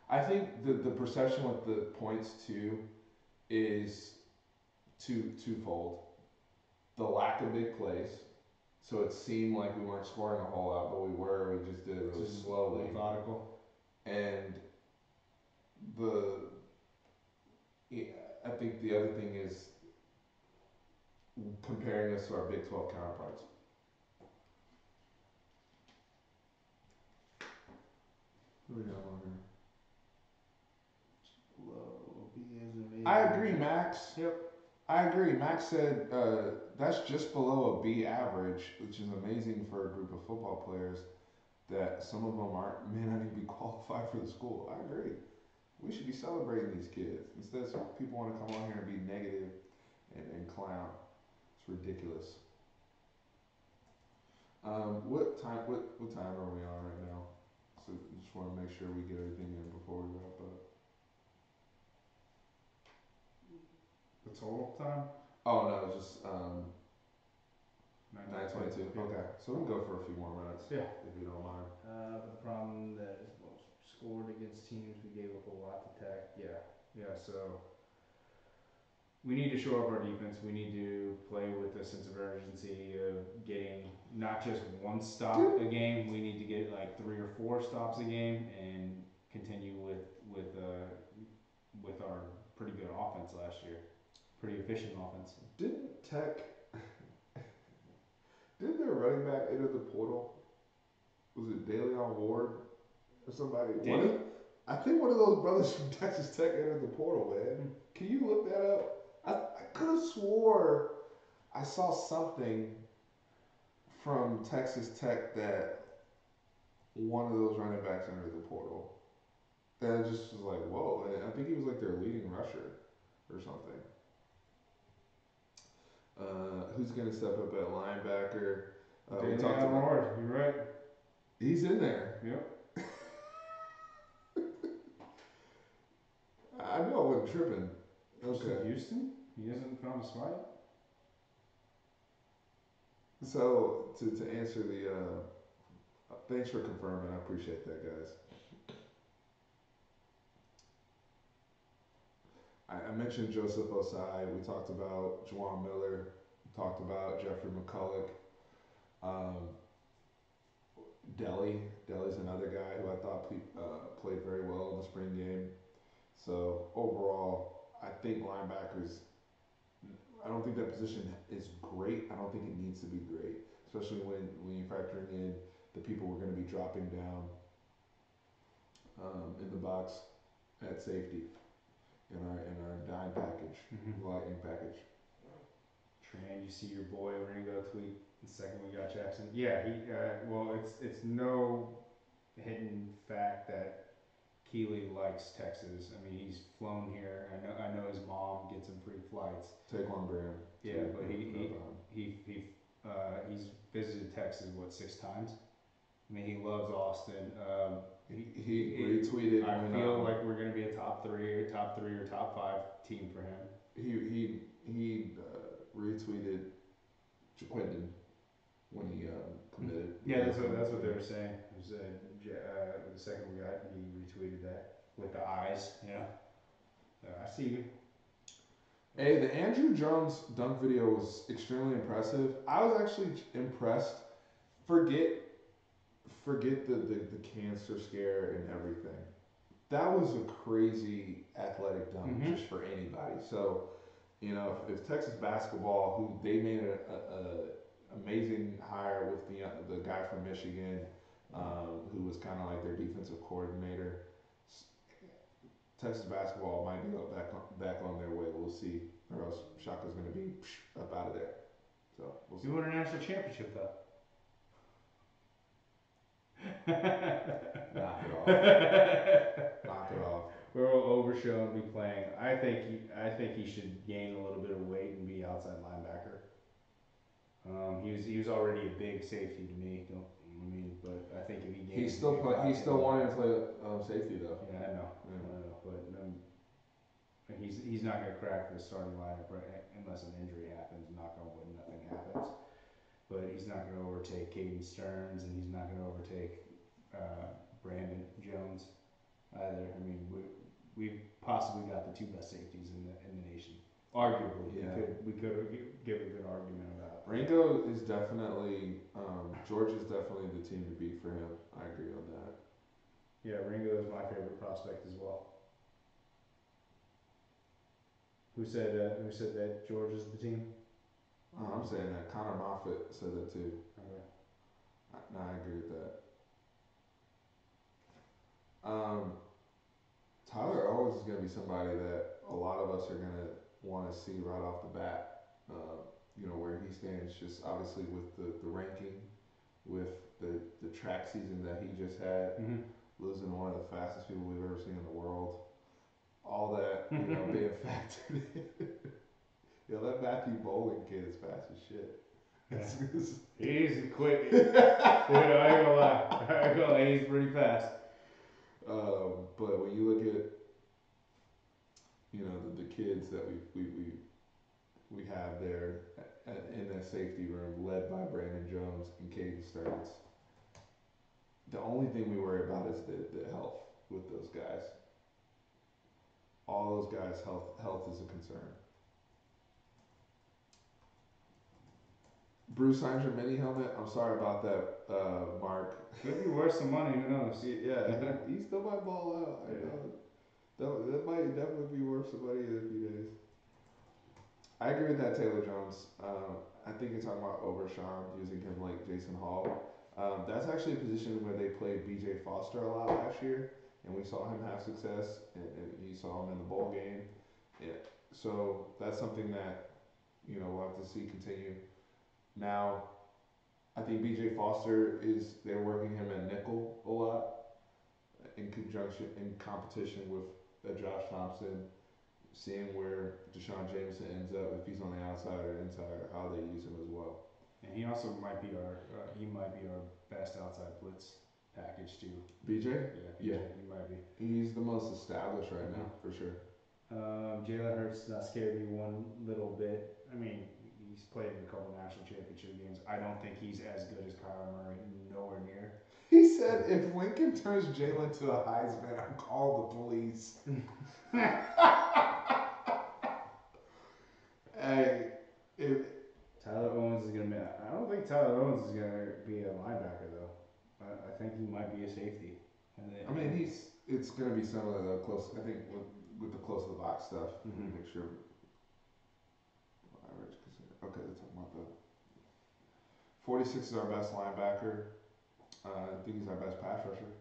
I think the perception with the points too is twofold. The lack of big plays, so it seemed like we weren't scoring a whole lot, but we were. We just did it really slowly, methodical. And I think the other thing is comparing us to our Big 12 counterparts. What do we got on here? I agree, Max. Yep. I agree. Max said that's just below a B average, which is amazing for a group of football players that some of them may not even be qualified for the school. I agree. We should be celebrating these kids. Instead, people want to come on here and be negative and clown. It's ridiculous. What time are we on right now? So just want to make sure we get everything in before we wrap up. The total time? Oh no, it's just 9:22. Okay, so we can go for a few more minutes. Yeah, if you don't mind. But the problem that is scored against teams, we gave up a lot to Tech. Yeah. So we need to shore up our defense. We need to play with a sense of urgency of getting not just one stop a game. We need to get like 3 or 4 stops a game and continue with our pretty good offense last year. Pretty efficient offense. Didn't their running back enter the portal? Was it DeLeon Ward or somebody? I think one of those brothers from Texas Tech entered the portal, man. Can you look that up? I could have swore I saw something from Texas Tech that one of those running backs entered the portal. And I just was like, whoa. And I think he was like their leading rusher or something. Who's going to step up at linebacker? We talked about Ward, you're right. He's in there. Yep. I knew I wasn't tripping. Okay. Houston? He hasn't found a spot yet? So, to answer the, thanks for confirming. I appreciate that, guys. I mentioned Joseph Osai. We talked about Juwan Miller. We talked about Jeffrey McCulloch. Deli's another guy who I thought played very well in the spring game. So overall, I think linebackers. I don't think that position is great. I don't think it needs to be great, especially when you're factoring in the people we're going to be dropping down in the box at safety in our dime package, lightning package. Tran, you see your boy Ringo tweet. The second we got Jackson. Yeah, he. Well, it's no hidden fact that Keeley likes Texas. I mean, he's flown here. I know his mom gets him free flights. Taquan Graham. Yeah, but he's visited Texas 6 times. I mean, he loves Austin. He retweeted. I feel like we're gonna be a top three or top 5 team for him. He retweeted Quentin when he committed. Yeah, that's what they were saying. It was, the second we got, he retweeted that with the eyes. Yeah, I see you. Hey, the Andrew Jones dunk video was extremely impressive. I was actually impressed. Forget the cancer scare and everything. That was a crazy athletic dunk just for anybody. So, if Texas basketball, who they made a amazing hire with the guy from Michigan, who was kind of like their defensive coordinator. Texas basketball might be back on their way. We'll see. Or else Shaka's going to be up out of there. So we'll see. You won a national championship though. Knock it off. Knock it off. Earl Overshow and be playing. I think he should gain a little bit of weight and be outside linebacker. He was already a big safety to me. But I think if he gains, he's still wanting to play safety though. Yeah, I know. But he's not going to crack the starting lineup unless an injury happens. Knock on wood, nothing happens. But he's not going to overtake Caden Stearns, and he's not going to overtake Brandon Jones either. I mean, we've possibly got the 2 best safeties in the nation. Arguably, yeah. we could give a good argument about. Ringo is definitely George is definitely the team to beat for him. I agree on that. Yeah, Ringo is my favorite prospect as well. Who said that George is the team? I'm saying that Connor Moffitt said that too. Okay. No, I agree with that. Tyler Owens is going to be somebody that a lot of us are going to want to see right off the bat. Where he stands, just obviously with the ranking, with the track season that he just had, losing one of the fastest people we've ever seen in the world. All that, being factored in. That Matthew Bowling kid is fast as shit. Yeah. He's quick. I ain't gonna lie. He's pretty fast. But when you look at, the kids that we have there in that safety room, led by Brandon Jones and Caden Stearns, the only thing we worry about is the health with those guys. All those guys' health is a concern. Bruce signs your mini helmet. I'm sorry about that, Mark. Could be worth some money. Who knows? He still might ball out. I know. That might definitely be worth some money in a few days. I agree with that, Taylor Jones. I think you're talking about Overshawn, using him like Jason Hall. That's actually a position where they played B.J. Foster a lot last year, and we saw him have success, and you saw him in the bowl game. Yeah. So that's something that we'll have to see continue. Now, I think B.J. Foster they're working him at nickel a lot in competition with Josh Thompson, seeing where Deshaun Jameson ends up, if he's on the outside or inside, or how they use him as well. And he also might be our best outside blitz package too. BJ? Yeah, he might be. He's the most established right now, for sure. Jalen Hurts not scared me one little bit. I mean, he's played in a couple national championship games. I don't think he's as good as Kyler Murray. Nowhere near. He said, if Lincoln turns Jalen to a Heisman, I'll call the police. Hey, Tyler Owens is going to be... I don't think Tyler Owens is going to be a linebacker, though. I think he might be a safety. it's going to be similar, though, close. I think with the close to the box stuff. Mhm. Make sure average. Okay, they're talking about the 46 is our best linebacker. I think he's our best pass rusher.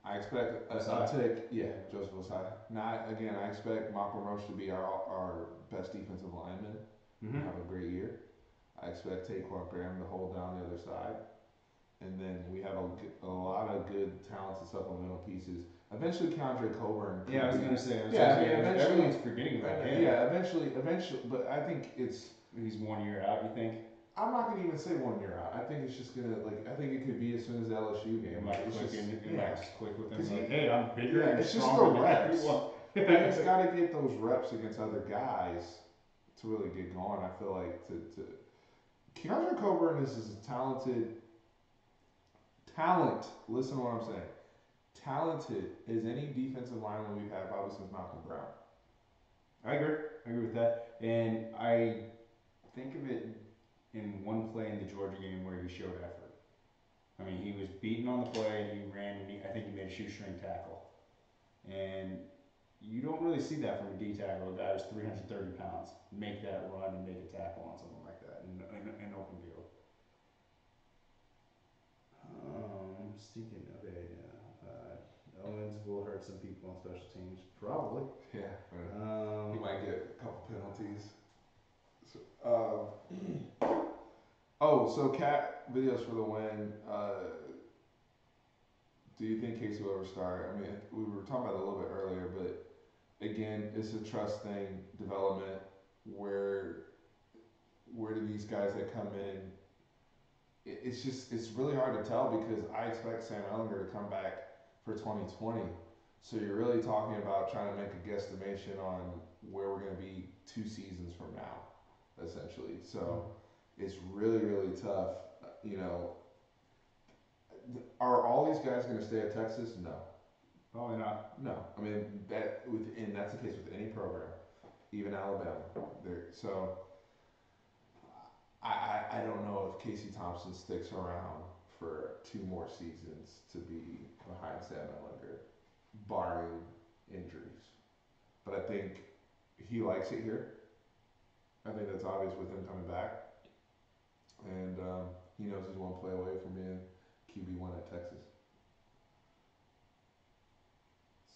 I expect a uptick. Yeah, Joseph Osai. Now, again, I expect Malcolm Roach to be our best defensive lineman. Mhm. Have a great year. I expect Taquan Graham to hold down the other side. And then we have a lot of good, talented supplemental pieces. Eventually, Keandre Coburn. Yeah, I was gonna say. Eventually, Everyone's forgetting about him. Yeah, eventually. But I think He's 1 year out. You think? I'm not gonna even say 1 year out. I think it's just gonna I think it could be as soon as the LSU game. Might It's click just, might click with him. 'Cause Like, hey, I'm bigger yeah, and it's just stronger the than reps. everyone. But he's got to get those reps against other guys to really get going. I feel like to Keandre Coburn is as talent. Listen to what I'm saying. Talented as any defensive lineman we've had probably since Malcolm Brown. I agree with that. And I think of it in one play in the Georgia game where he showed effort. I mean, he was beaten on the play and he ran and I think he made a shoestring tackle. And you don't really see that from a D tackle. A guy who's 330 pounds make that run and make a tackle on someone like that in open field. Speaking of Owens will hurt some people on special teams. Probably. Yeah. Um, He might get a couple penalties. So cat videos for the win. Do you think Casey will ever start? I mean, we were talking about it a little bit earlier, but again, it's a trust thing, development. Where do these guys that come in? It's really hard to tell because I expect Sam Ellinger to come back for 2020. So you're really talking about trying to make a guesstimation on where we're going to be 2 seasons from now, essentially. So it's really, really tough. Are all these guys going to stay at Texas? No. Probably not. No. I mean, that's the case with any program, even Alabama. So I don't know if Casey Thompson sticks around for 2 more seasons to be behind Sam Ellinger, barring injuries. But I think he likes it here. I think that's obvious with him coming back. And he knows he's 1 play away from being QB1 at Texas.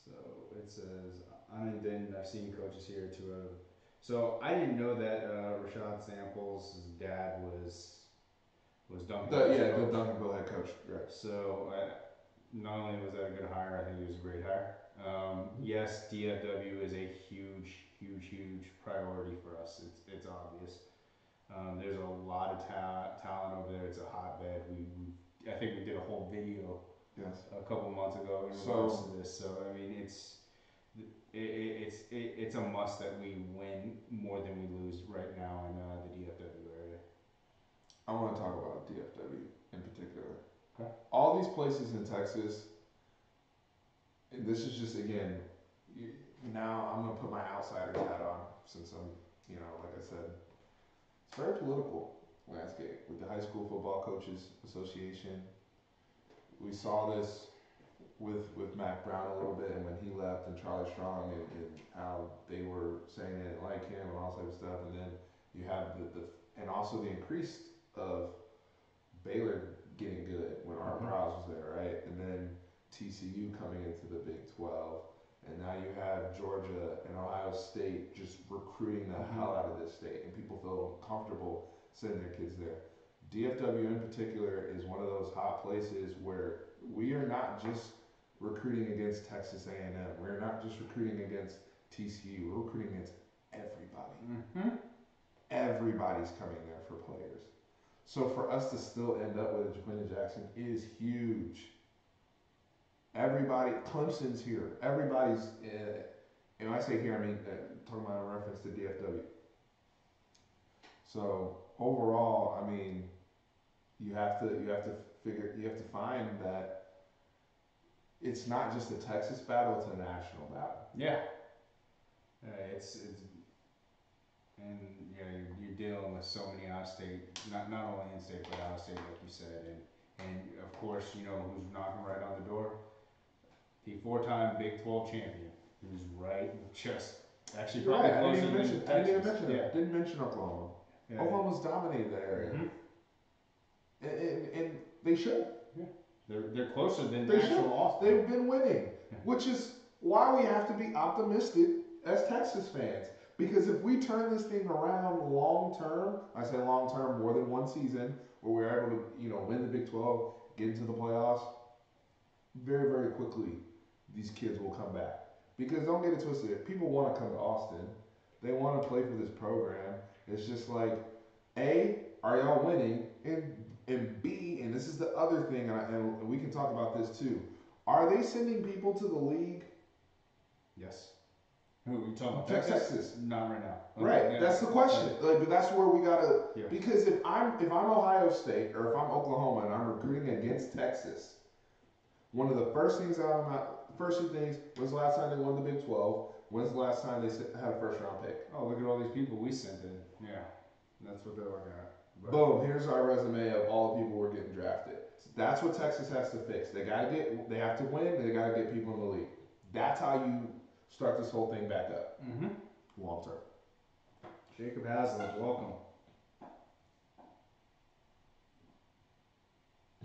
So it says, I've seen coaches here so I didn't know that Rashad Samples' dad was Duncan. The Duncanville head coach. Right. So not only was that a good hire, I think it was a great hire. Yes, DFW is a huge priority for us. It's obvious. There's a lot of talent over there. It's a hotbed. I think we did a whole video a couple months ago in regards to this. So I mean, it's a must that we win more than we lose right now in the DFW area. I want to talk about DFW in particular. Okay. All these places in Texas, and this is just again, now I'm gonna put my outsider's hat on since I'm, like I said, it's very political landscape with the High School Football Coaches Association. We saw this with Mac Brown a little bit, and when he left, and Charlie Strong, and how they were saying they didn't like him and all that type of stuff, and then you have and also the increase of Baylor getting good when Art Browse was there, right? And then TCU coming into the Big 12, and now you have Georgia and Ohio State just recruiting the hell out of this state, and people feel comfortable sending their kids there. DFW in particular is one of those hot places where we are not just recruiting against Texas A&M. We're not just recruiting against TCU. We're recruiting against everybody. Mm-hmm. Everybody's coming there for players. So for us to still end up with a Jaquinda Jackson is huge. Everybody, Clemson's here. Everybody's, and when I say here, I mean talking about a reference to DFW. So overall, I mean, you have to find that it's not just a Texas battle; it's a national battle. Yeah. And you're dealing with so many out of state, not only in state but out of state, like you said, and of course who's knocking right on the door, the 4-time Big 12 champion. who's right, just actually You're probably right. I closer didn't even than mention. I Texas. didn't even mention Yeah. it. Didn't mention Oklahoma. Yeah. Oklahoma's dominated that area, Mhm. and they should. They're closer than They actual should. Austin. They've been winning, Yeah. which is why we have to be optimistic as Texas fans. Because if we turn this thing around long term, I say long term, more than one season, where we're able to, win the Big 12, get into the playoffs, very, very quickly, these kids will come back. Because don't get it twisted, people want to come to Austin. They want to play for this program. It's just like, A, are y'all winning? And B, and this is the other thing, and we can talk about this too. Are they sending people to the league? Yes. Who are you talking about? Texas. Not right now. Right. Yeah. That's the question. Like, that's where we gotta. Yeah. Because if I'm Ohio State or if I'm Oklahoma and I'm recruiting against Texas, one of the first things first two things. When's the last time they won the Big 12? When's the last time they had a first round pick? Oh, look at all these people we sent in. Yeah, that's what they're looking at. But Boom. Here's our resume of all the people we're getting drafted. That's what Texas has to fix. They have to win. They gotta get people in the league. That's how you start this whole thing back up. Mm-hmm. Long term. Jacob Haslam, welcome.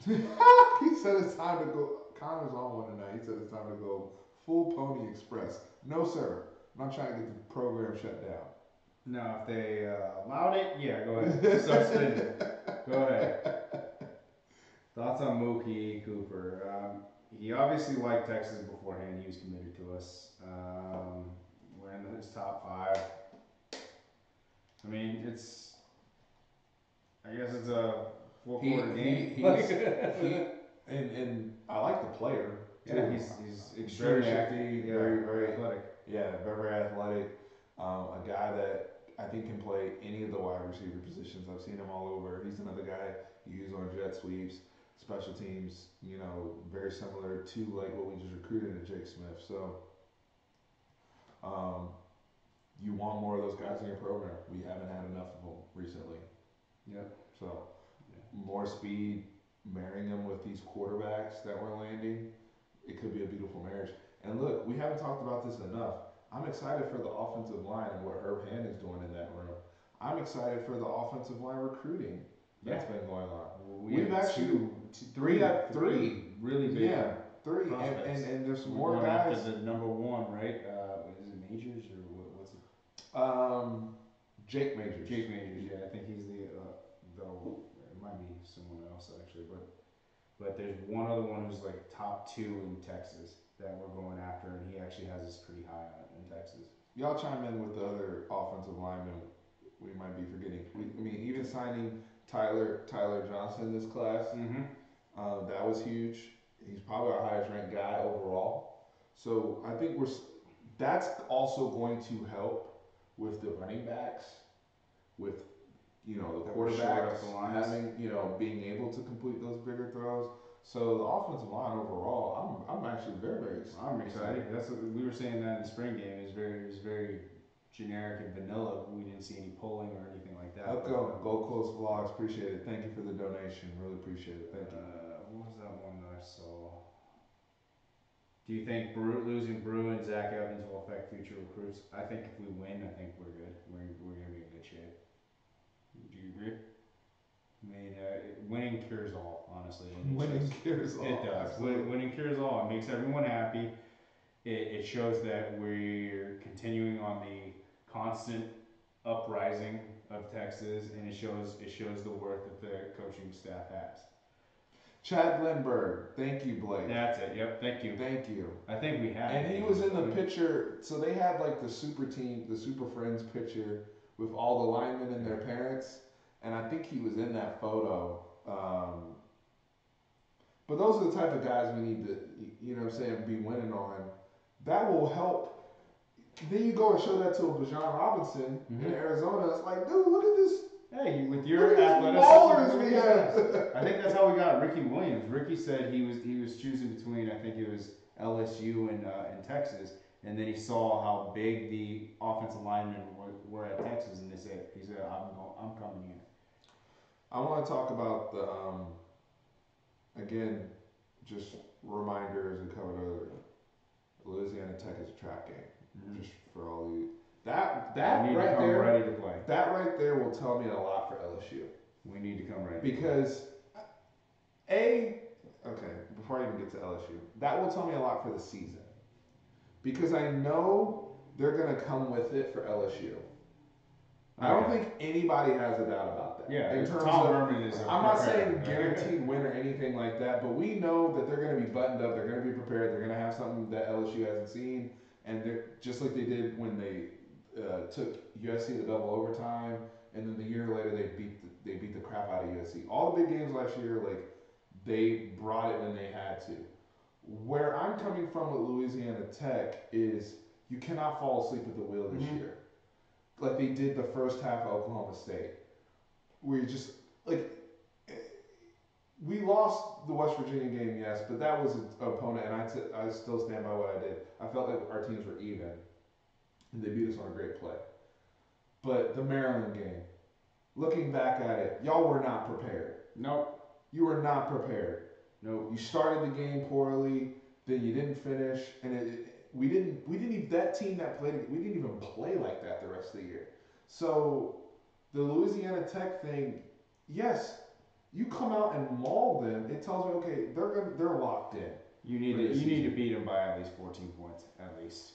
He said it's time to go. Connor's on one tonight. He said it's time to go full Pony Express. No, sir. I'm not trying to get the program shut down. No, if they allowed it, yeah, go ahead. Start spending. Go ahead. Thoughts on Mookie Cooper? He obviously liked Texas beforehand. He was committed to us. We're in his top 5. I mean, I guess it's a full quarter game. And I like the player. Too. Yeah, he's extremely very active, shifty, very athletic. Yeah, very athletic. A guy that I think can play any of the wide receiver positions. I've seen him all over. He's another guy you use on jet sweeps, special teams. Very similar to like what we just recruited in Jake Smith. So, you want more of those guys in your program. We haven't had enough of them recently. Yep. So, more speed, marrying them with these quarterbacks that we're landing, it could be a beautiful marriage. And look, we haven't talked about this enough. I'm excited for the offensive line and what Herb Hand is doing in that room. I'm excited for the offensive line recruiting that's been going on. We've actually three really big. Yeah, 3, and there's some more guys. After the number 1, right? Is it Majors or what's it? Jake Majors. Jake Majors, yeah. I think he's it might be someone else actually, but there's one other one who's like top 2 in Texas that we're going after, and he actually has us pretty high on in Texas. Y'all chime in with the other offensive linemen we might be forgetting. Even signing Tyler Johnson this class, that was huge. He's probably our highest ranked guy overall. So I think that's also going to help with the running backs, with the quarterbacks having being able to complete those bigger throws. So the offensive line overall, I'm actually very, very excited. I'm excited. That's what we were saying that in the spring game. It was very generic and vanilla. We didn't see any pulling or anything like that. Let's go. Gold Coast Vlogs. Appreciate it. Thank you for the donation. Really appreciate it. Thank you. What was that one that I saw? Do you think losing Brew and Zach Evans will affect future recruits? I think if we win, I think we're good. We're going to be in good shape. Do you agree? Winning cures all, honestly. Winning cures all. It does. Winning cures all. It makes everyone happy. It shows that we're continuing on the constant uprising of Texas, and it shows the worth that the coaching staff has. Chad Lindbergh, thank you, Blake. That's it. Yep. Thank you. Thank you. I think we have. And he was in the picture. So they had like the super team, the Super Friends picture with all the linemen and their parents, and I think he was in that photo. But those are the type of guys we need to, be winning on. That will help. Then you go and show that to a Bijan Robinson in Arizona. It's like, dude, look at this. Hey, with your athleticism, we have. I think that's how we got Ricky Williams. Ricky said he was choosing between, I think it was LSU and Texas, and then he saw how big the offensive linemen were at Texas, and he said I'm coming here. I want to talk about the again, just reminders and covered earlier. Louisiana Tech is a trap game. Mm-hmm. Just for all you. That We need right to come there. ready to play. That right there will tell me a lot for LSU. We need to come ready. Because okay, before I even get to LSU, that will tell me a lot for the season. Because I know they're gonna come with it for LSU. I don't think anybody has a doubt about that. Yeah, in terms Tom of, Herman is. I'm not saying guaranteed win or anything like that, but we know that they're going to be buttoned up. They're going to be prepared. They're going to have something that LSU hasn't seen, and they're just like they did when they took USC to double overtime, and then the year later they beat the crap out of USC. All the big games last year, like they brought it when they had to. Where I'm coming from with Louisiana Tech is you cannot fall asleep at the wheel this year. Like they did the first half of Oklahoma State, where you just like we lost the West Virginia game, yes, but that was an opponent, and I still stand by what I did. I felt like our teams were even, and they beat us on a great play. But the Maryland game, looking back at it, y'all were not prepared. Nope. You were not prepared. Nope. You started the game poorly, then you didn't finish, and we didn't even that team that played, we didn't even play like that the rest of the year. So the Louisiana Tech thing, yes, you come out and maul them. It tells me, okay, they're locked in. You need to beat them by at least 14 points at least.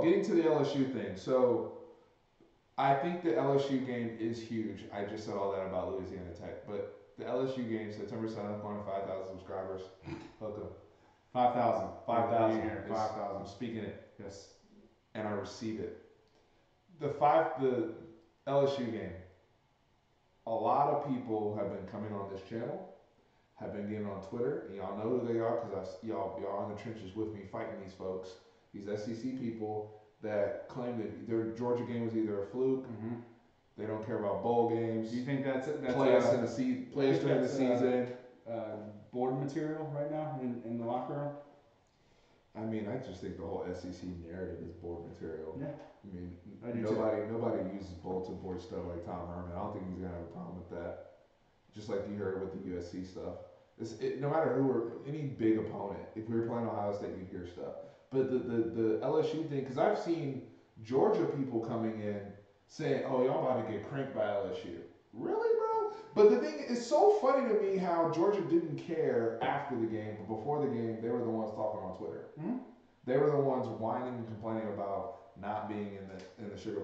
Getting to the LSU thing. So I think the LSU game is huge. I just said all that about Louisiana Tech, but the LSU game, September 7th, going to 5,000 subscribers. Hook 'em. 5,000. 5,000. 5,000. I'm speaking it. Yes. And I receive it. The LSU game. A lot of people have been coming on this channel, have been getting on Twitter, and y'all know who they are because y'all are in the trenches with me fighting these folks, these SEC people that claim that their Georgia game was either a fluke. Mm-hmm. They don't care about bowl games. Do you think that's play us during the season? Board material right now in the locker room? I mean, I just think the whole SEC narrative is board material. Yeah. I mean, I do nobody uses bulletin board stuff like Tom Herman. I don't think he's gonna have a problem with that. Just like you heard with the USC stuff. No matter who or any big opponent, if we were playing Ohio State, you'd hear stuff. But the LSU thing, because I've seen Georgia people coming in saying, "Oh, y'all about to get cranked by LSU." Really, bro? But the thing is so funny to me how Georgia didn't care after the game, but before the game, they were the ones talking on Twitter. Mm-hmm. They were the ones whining and complaining about not being in the sugar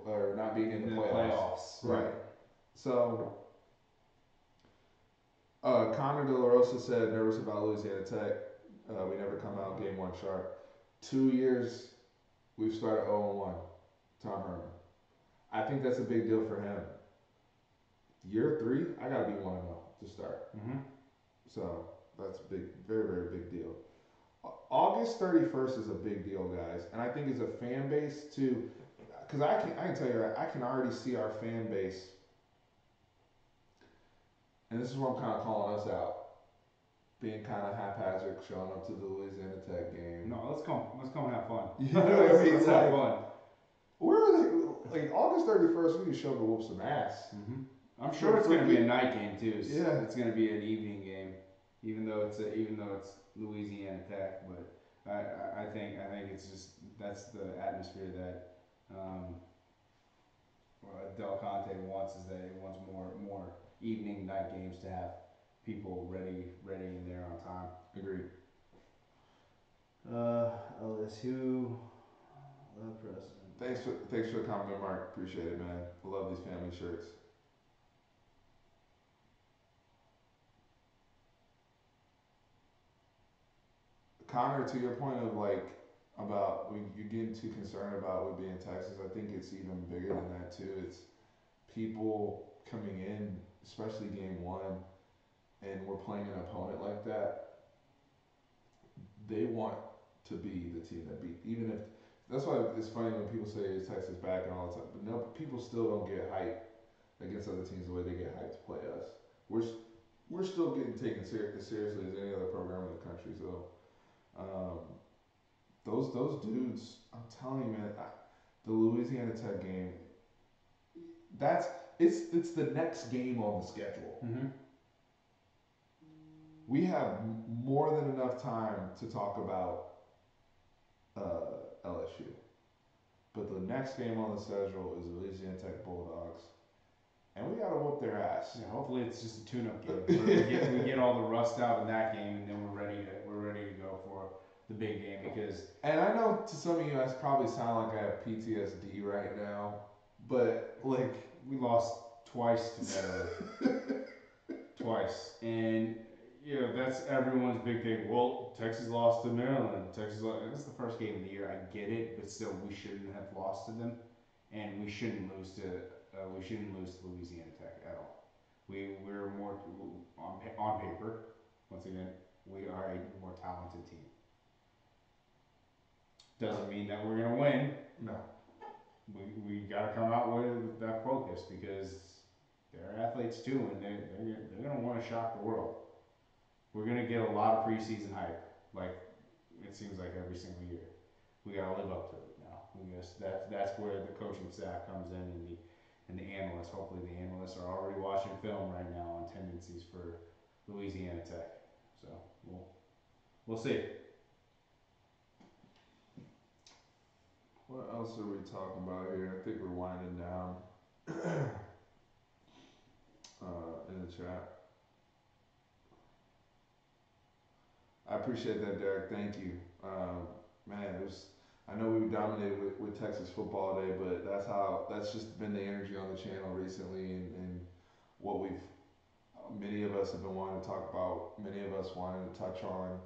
or not being in the playoffs. Right. So Connor De La Rosa said nervous about Louisiana Tech. We never come out game one sharp. 2 years we've started 0-1. Tom Herman. I think that's a big deal for him. Year 3, I gotta be 1-0 to start. Mm-hmm. So that's big, very, very big deal. August 31st is a big deal, guys, and I think as a fan base too, because I can tell you, I can already see our fan base, and this is where I'm kind of calling us out, being kind of haphazard, showing up to the Louisiana Tech game. No, let's come and have fun. You know what I mean? Let's have fun. Where are they? Like August 31st, we can show up and whoop some ass. Mm-hmm. I'm sure it's going to be a night game too. So yeah, it's going to be an evening game, even though it's Louisiana Tech. But I think it's just that's the atmosphere that Del Conte wants, is that he wants more evening night games to have people ready and there on time. agreed. LSU, the president. Thanks for the compliment, Mark. Appreciate it, man. I love these family shirts. Connor, to your point of about when you getting too concerned about we being Texas, I think it's even bigger than that too. It's people coming in, especially game one, and we're playing an opponent like that. They want to be the team that beat, even if that's why it's funny when people say is Texas back and all the time, but no, people still don't get hyped against other teams the way they get hyped to play us. We're still getting taken as seriously as any other program in the country. So those dudes, I'm telling you, man, the Louisiana Tech game, it's the next game on the schedule. Mm-hmm. we have more than enough time to talk about LSU. But the next game on the schedule is Louisiana Tech Bulldogs, and we gotta whoop their ass. Yeah, hopefully it's just a tune-up game. Where we get all the rust out in that game, and then we're ready to go for the big game because And I know to some of you, I probably sound like I have PTSD right now, but like, we lost twice to Maryland, twice, and that's everyone's big thing. Well, Texas lost to Maryland. That's the first game of the year. I get it, but still, we shouldn't have lost to them, and we shouldn't lose to Louisiana Tech at all. We're more on paper. Once again, we are a more talented team. Doesn't mean that we're gonna win. no. We gotta come out with that focus because they're athletes too, and they're gonna want to shock the world. We're gonna get a lot of preseason hype, like it seems like every single year. We gotta live up to it now. That's where the coaching staff comes in and the analysts. Hopefully, the analysts are already watching film right now on tendencies for Louisiana Tech. So we'll see. What else are we talking about here? I think we're winding down in the chat. I appreciate that, Derek. Thank you. Man, it was. I know we dominated with Texas football today, but that's just been the energy on the channel recently, and what many of us have been wanting to talk about. Many of us wanted to touch on.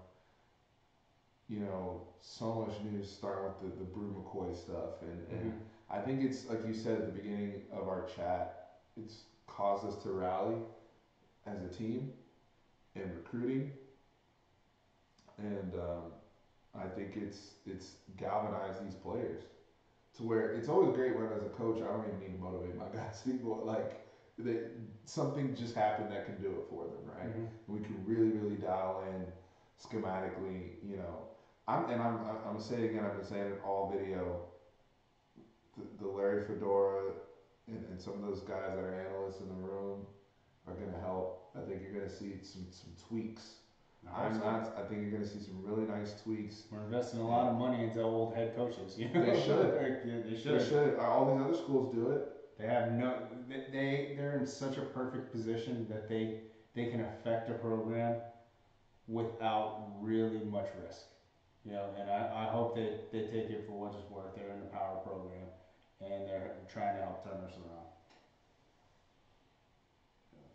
So much news starting with the Brew McCoy stuff, and I think it's like you said at the beginning of our chat. It's caused us to rally as a team in recruiting, and I think it's galvanized these players to where it's always great when as a coach I don't even need to motivate my guys. People like something just happened that can do it for them, right? We can really dial in schematically. I'm gonna say it again. I've been saying it all video. The Larry Fedora and some of those guys that are analysts in the room are gonna help. I think you're gonna see some tweaks. I think you're gonna see some really nice tweaks. We're investing a lot of money into old head coaches. They should. They should. They should. All these other schools do it. They have no. They're in such a perfect position that they can affect a program without really much risk. And I hope they take it for what it's worth. They're in the power program, and they're trying to help turn us around.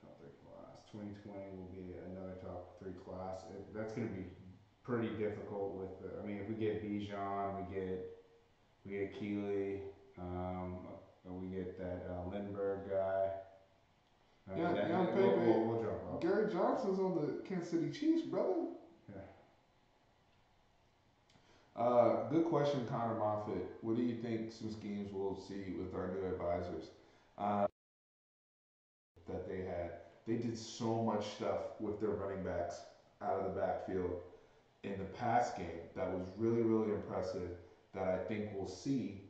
Top 3 class. 2020 will be another top 3 class. That's going to be pretty difficult with. If we get Bijan, we get Keeley, we get that Lindbergh guy. We'll jump up. Gary Johnson's on the Kansas City Chiefs, brother. Good question, Connor Moffitt. What do you think some schemes we'll see with our new advisors? That they had. They did so much stuff with their running backs out of the backfield in the pass game that was really impressive that I think we'll see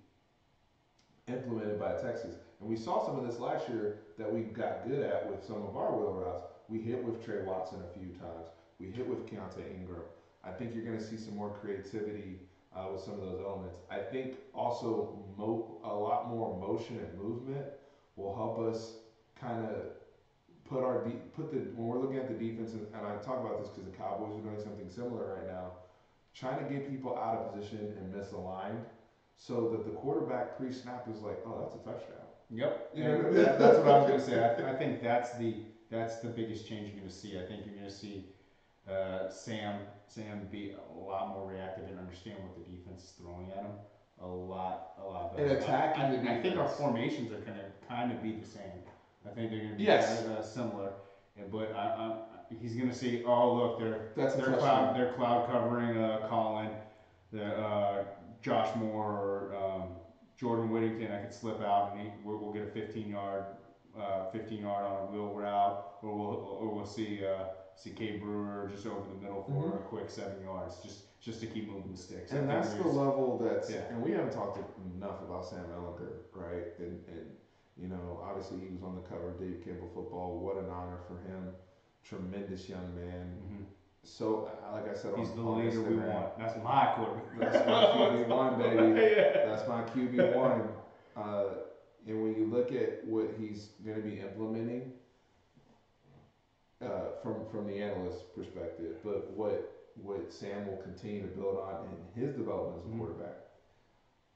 implemented by Texas. And we saw some of this last year that we got good at with some of our wheel routes. We hit with Trey Watson a few times. We hit with Keontae Ingram. I think you're going to see some more creativity with some of those elements. I think also a lot more motion and movement will help us kind of when we're looking at the defense, and I talk about this because the Cowboys are doing something similar right now, trying to get people out of position and misaligned so that the quarterback pre-snap is like, oh, that's a touchdown. Yep. That's what I was going to say. I think that's the biggest change you're going to see. I think you're going to see Sam be a lot more reactive and understand what the defense is throwing at him a lot better. And attacking the defense. I think our formations are going to kind of be the same. I think they're going to be similar, but he's going to see. Oh, look, they're cloud covering Colin, Josh Moore or Jordan Whittington. I could slip out and we'll get a 15-yard on a wheel route, or we'll see K Brewer just over the middle for a quick 7 yards, just to keep moving the sticks. And that's the level and we haven't talked enough about Sam Ehlinger, right? And obviously he was on the cover of Dave Campbell Football. What an honor for him tremendous young man. Mm-hmm. So, like I said, He's the on leader we Instagram, want. That's my quarterback. that's my QB1, baby. Yeah. That's my QB1. And when you look at what he's going to be implementing, from the analyst perspective, but what Sam will continue to build on in his development as a quarterback.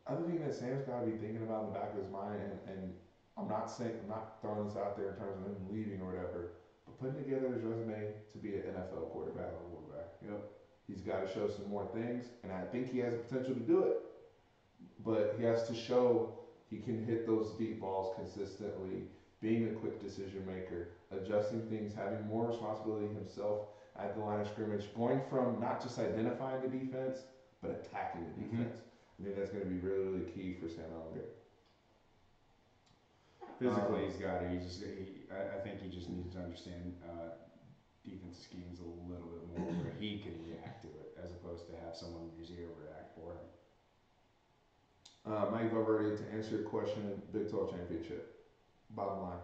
Other thing that Sam's got to be thinking about in the back of his mind, and I'm not throwing this out there in terms of him leaving or whatever, but putting together his resume to be an NFL quarterback. Yep. He's got to show some more things, and I think he has the potential to do it. But he has to show he can hit those deep balls consistently, being a quick decision maker, adjusting things, having more responsibility himself at the line of scrimmage, going from not just identifying the defense, but attacking the defense. I think that's going to be really, really key for Sam Ellinger. Physically, he's got it. I think he just needs to understand defensive schemes a little bit more, where he can react to it, as opposed to have someone in his ear react for him. Mike Valverde, to answer your question, Big 12 championship. Bottom line,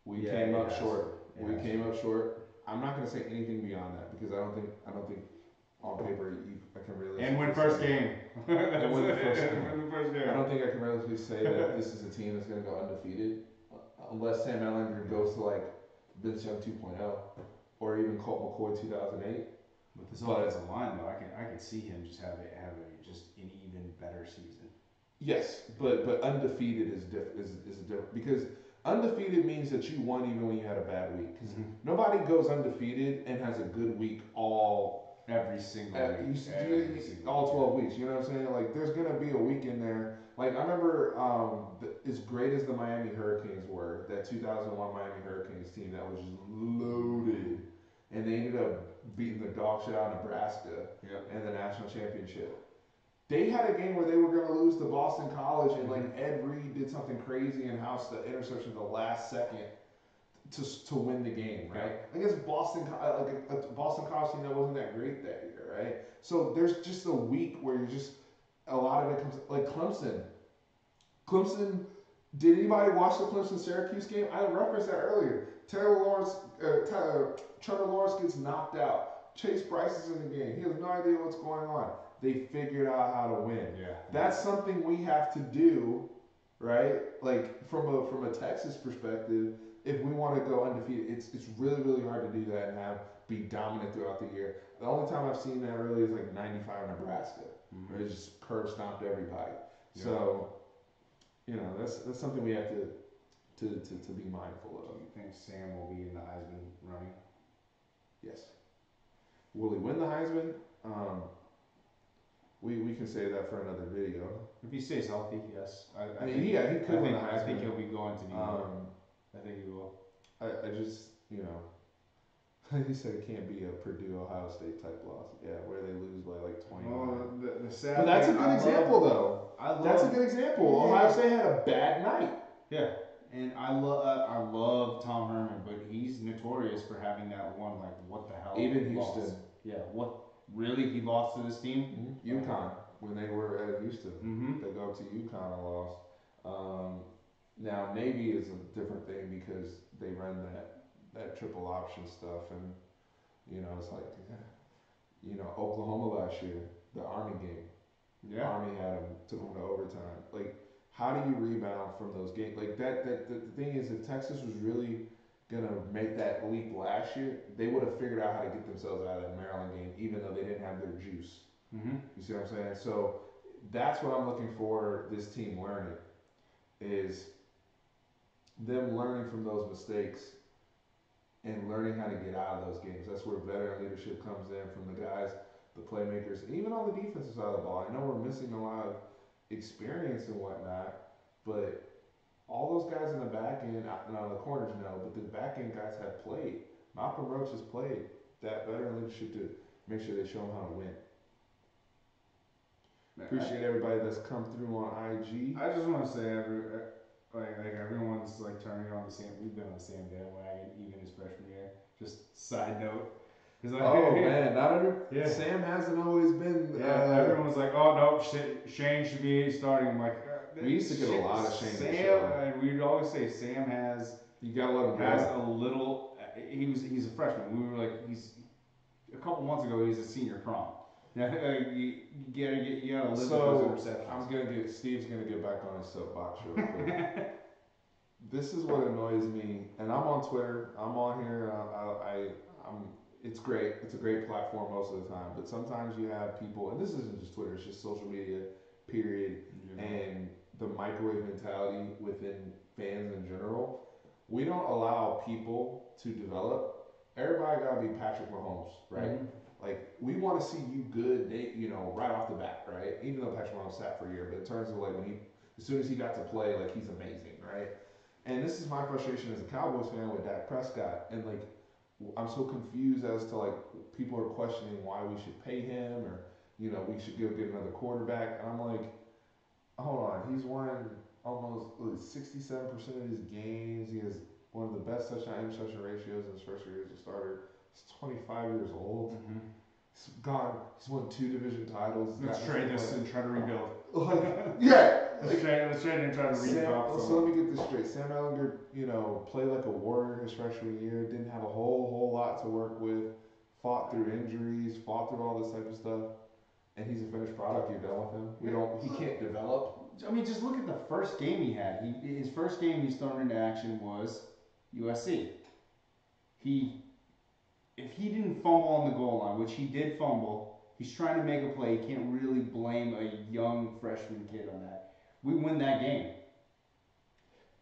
we came up short. I'm not going to say anything beyond that because I don't think on paper I can really. And win first game. And win the first game. Win the first game. I don't think I can realistically say that this is a team that's going to go undefeated, unless Sam Ellinger goes to like Vince Young 2.0 or even Colt McCoy 2008. With this offensive line, though, I can see him just have just an even better season. Yes, but undefeated is different because undefeated means that you won even when you had a bad week. Because nobody goes undefeated and has a good week every single week. All 12 weeks. You know what I'm saying? Like there's gonna be a week in there. Like I remember, as great as the Miami Hurricanes were, that 2001 Miami Hurricanes team that was just loaded, and they ended up beating the dog shit out of Nebraska in the national championship. They had a game where they were going to lose to Boston College, and like Ed Reed did something crazy and housed the interception at the last second to win the game, right? I guess Boston College team that wasn't that great that year, right? So there's just a week where you're just a lot of it comes like Clemson. Clemson. Did anybody watch the Clemson Syracuse game? I referenced that earlier. Trevor Lawrence gets knocked out. Chase Bryce is in the game. He has no idea what's going on. They figured out how to win. Yeah. That's something we have to do, right? Like from a Texas perspective, if we want to go undefeated, it's really, really hard to do that and be dominant throughout the year. The only time I've seen that really is like 95 Nebraska, where it just curb stomped everybody. Yeah. So, that's something we have to be mindful of. Do you think Sam will be in the Heisman running? Yes. Will he win the Heisman? We can say that for another video. If he stays healthy, yes. He could win the Heisman. I think he'll be going to New York. I think he will. I just, he said it can't be a Purdue Ohio State type loss. Yeah, where they lose by like 20. Well, the sad but that's a good example, though. That's a good example. Ohio State had a bad night. Yeah, and I love Tom Herman, but he's notorious for having that one like what the hell. Even Houston. Loss. Yeah, what really he lost to this team? UConn when they were at Houston, they go up to UConn and lost. Now Navy is a different thing because they run that triple option stuff, and it's like Oklahoma last year, the Army game. Yeah. Army took them to overtime. Like, how do you rebound from those games? Like that. The thing is, if Texas was really gonna make that leap last year, they would have figured out how to get themselves out of that Maryland game, even though they didn't have their juice. You see what I'm saying? So that's what I'm looking for. This team learning is them learning from those mistakes and learning how to get out of those games. That's where veteran leadership comes in from the guys, the playmakers, and even on the defensive side of the ball. I know we're missing a lot of experience and whatnot, but all those guys in the back end, now the corners know, but the back end guys have played. Malcolm Roach has played. That veteran leadership to make sure they show them how to win. Appreciate everybody that's come through on IG. I just want to say, everyone's like turning on the same. We've been on the same bandwagon even his freshman year. Just side note. Man, Sam hasn't always been. Everyone's like, oh no, Shane should be starting. I'm like, we used to get a lot of Shane. Sam, and we'd always say Sam has. You gotta let him has a little he's a freshman. We were like, he's a couple months ago. He was a senior prom. Now, you gotta live with those interceptions. Steve's gonna get back on his soapbox real quick. This is what annoys me, and I'm on Twitter. I'm on here. I'm. It's great. It's a great platform most of the time. But sometimes you have people, and this isn't just Twitter. It's just social media, period, and the microwave mentality within fans in general. We don't allow people to develop. Everybody gotta be Patrick Mahomes, right? Mm-hmm. Like we want to see you good, right off the bat, right? Even though Patrick Mahomes sat for a year, but in terms of like as soon as he got to play, like he's amazing, right? And this is my frustration as a Cowboys fan with Dak Prescott, and like I'm so confused as to like people are questioning why we should pay him or we should get another quarterback, and I'm like, hold on, he's won almost 67% of his games. He has one of the best touchdown-interception ratios in his first year as a starter. He's 25 years old. Mm-hmm. He's won 2 division titles. Let's trade this and try to rebuild. Let's trade and try to rebuild. So let me get this straight. Sam Ellinger, played like a warrior his freshman year. Didn't have a whole lot to work with. Fought through injuries. Fought through all this type of stuff. And he's a finished product. You're done with him. He can't develop. I mean, just look at the first game he had. His first game he's thrown into action was USC. If he didn't fumble on the goal line, which he did fumble, he's trying to make a play. You can't really blame a young freshman kid on that. We win that game.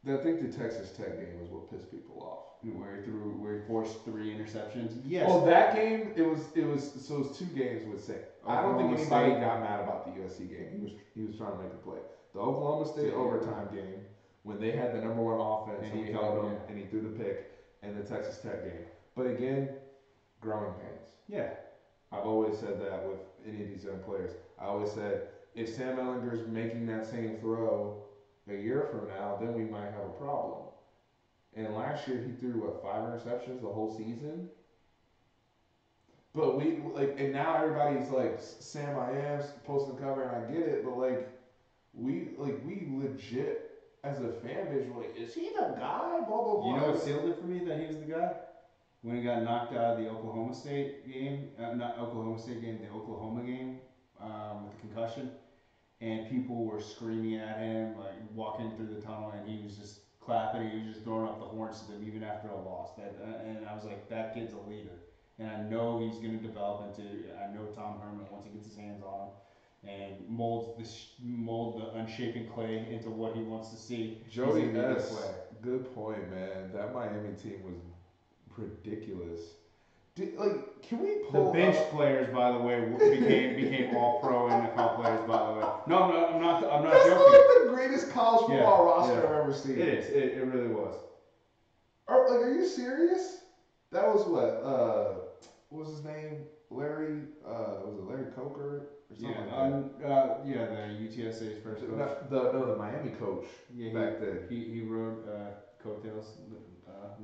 I think the Texas Tech game was what pissed people off. Where he forced 3 interceptions. Yes. Oh, that game it was 2 games with Sam. I don't think anybody got mad about the USC game. He was trying to make a play. The Oklahoma State overtime game when they had the number 1 offense and he held them and he threw the pick, and the Texas Tech game. But again, growing pains. Yeah. I've always said that with any of these young players. I always said if Sam Ellinger's making that same throw a year from now, then we might have a problem. And last year he threw 5 interceptions the whole season. But and now everybody's like Sam I am posting the cover, and I get it, but we legit as a fan base were like, is he the guy? Blah blah blah. You know what sealed it for me that he was the guy? When he got knocked out of the Oklahoma State game, not Oklahoma State game, the Oklahoma game with the concussion, and people were screaming at him, like walking through the tunnel, and he was just clapping. He was just throwing up the horns to them even after a loss. And I was like, that kid's a leader, and I know he's going to develop into. I know Tom Herman once he gets his hands on him and mold the unshapen clay into what he wants to see. Jody S. Good point, man. That Miami team was ridiculous. Can we pull the bench players? By the way, became all pro NFL players. By the way, no, I'm not joking. That's like the greatest college football roster I've ever seen. It is. It really was. Are you serious? That was what was his name? Larry. Was it Larry Coker or something like that? The UTSA's first coach. The Miami coach. Yeah, back then. He rode coattails.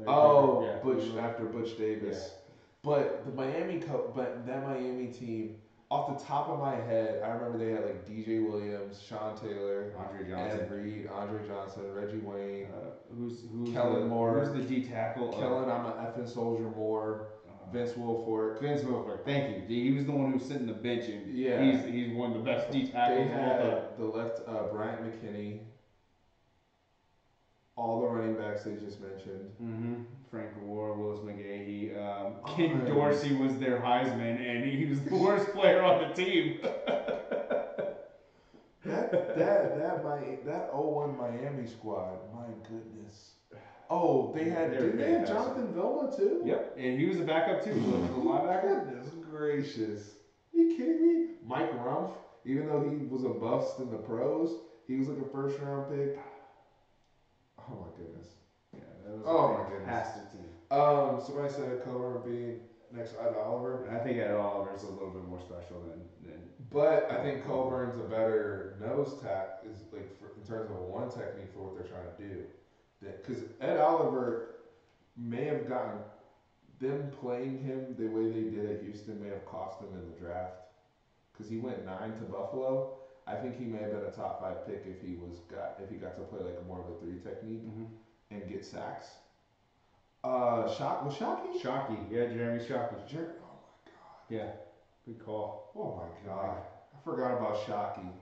After Butch Davis. Yeah. But that Miami team, off the top of my head, I remember they had like DJ Williams, Sean Taylor, Ed Reed, Andre Johnson, Reggie Wayne, who's Kellen Moore, who's the D tackle? Kellen, I'm an effing soldier Moore. Vince Wilfork. Thank you. He was the one who was sitting the bench, and he's one of the best D tackles of all time. The left Bryant McKinney. All the running backs they just mentioned. Mm-hmm. Frank Gore, Willis McGahee. Ken Dorsey was their Heisman, and he was the worst player on the team. that 01 Miami squad, my goodness. Oh, they had Jonathan Vilma too? Yep, and he was a backup too, the linebacker. Goodness gracious. Are you kidding me? Mike Rumpf, even though he was a bust in the pros, he was like a first round pick. Oh my goodness. Yeah, that was a fantastic team. Somebody said Coburn being next to Ed Oliver. I think Ed Oliver's a little bit more special than. But I think Coburn's a better nose tack in terms of one technique for what they're trying to do. Because Ed Oliver may have gotten them playing him the way they did at Houston may have cost them in the draft. Because he went 9 to Buffalo. I think he may have been a top 5 pick if he got to play like more of a 3 technique and get sacks. Shockey? Shockey, yeah, Jeremy Shockey. Oh my god. Yeah, good call. Oh my god. I forgot about Shockey.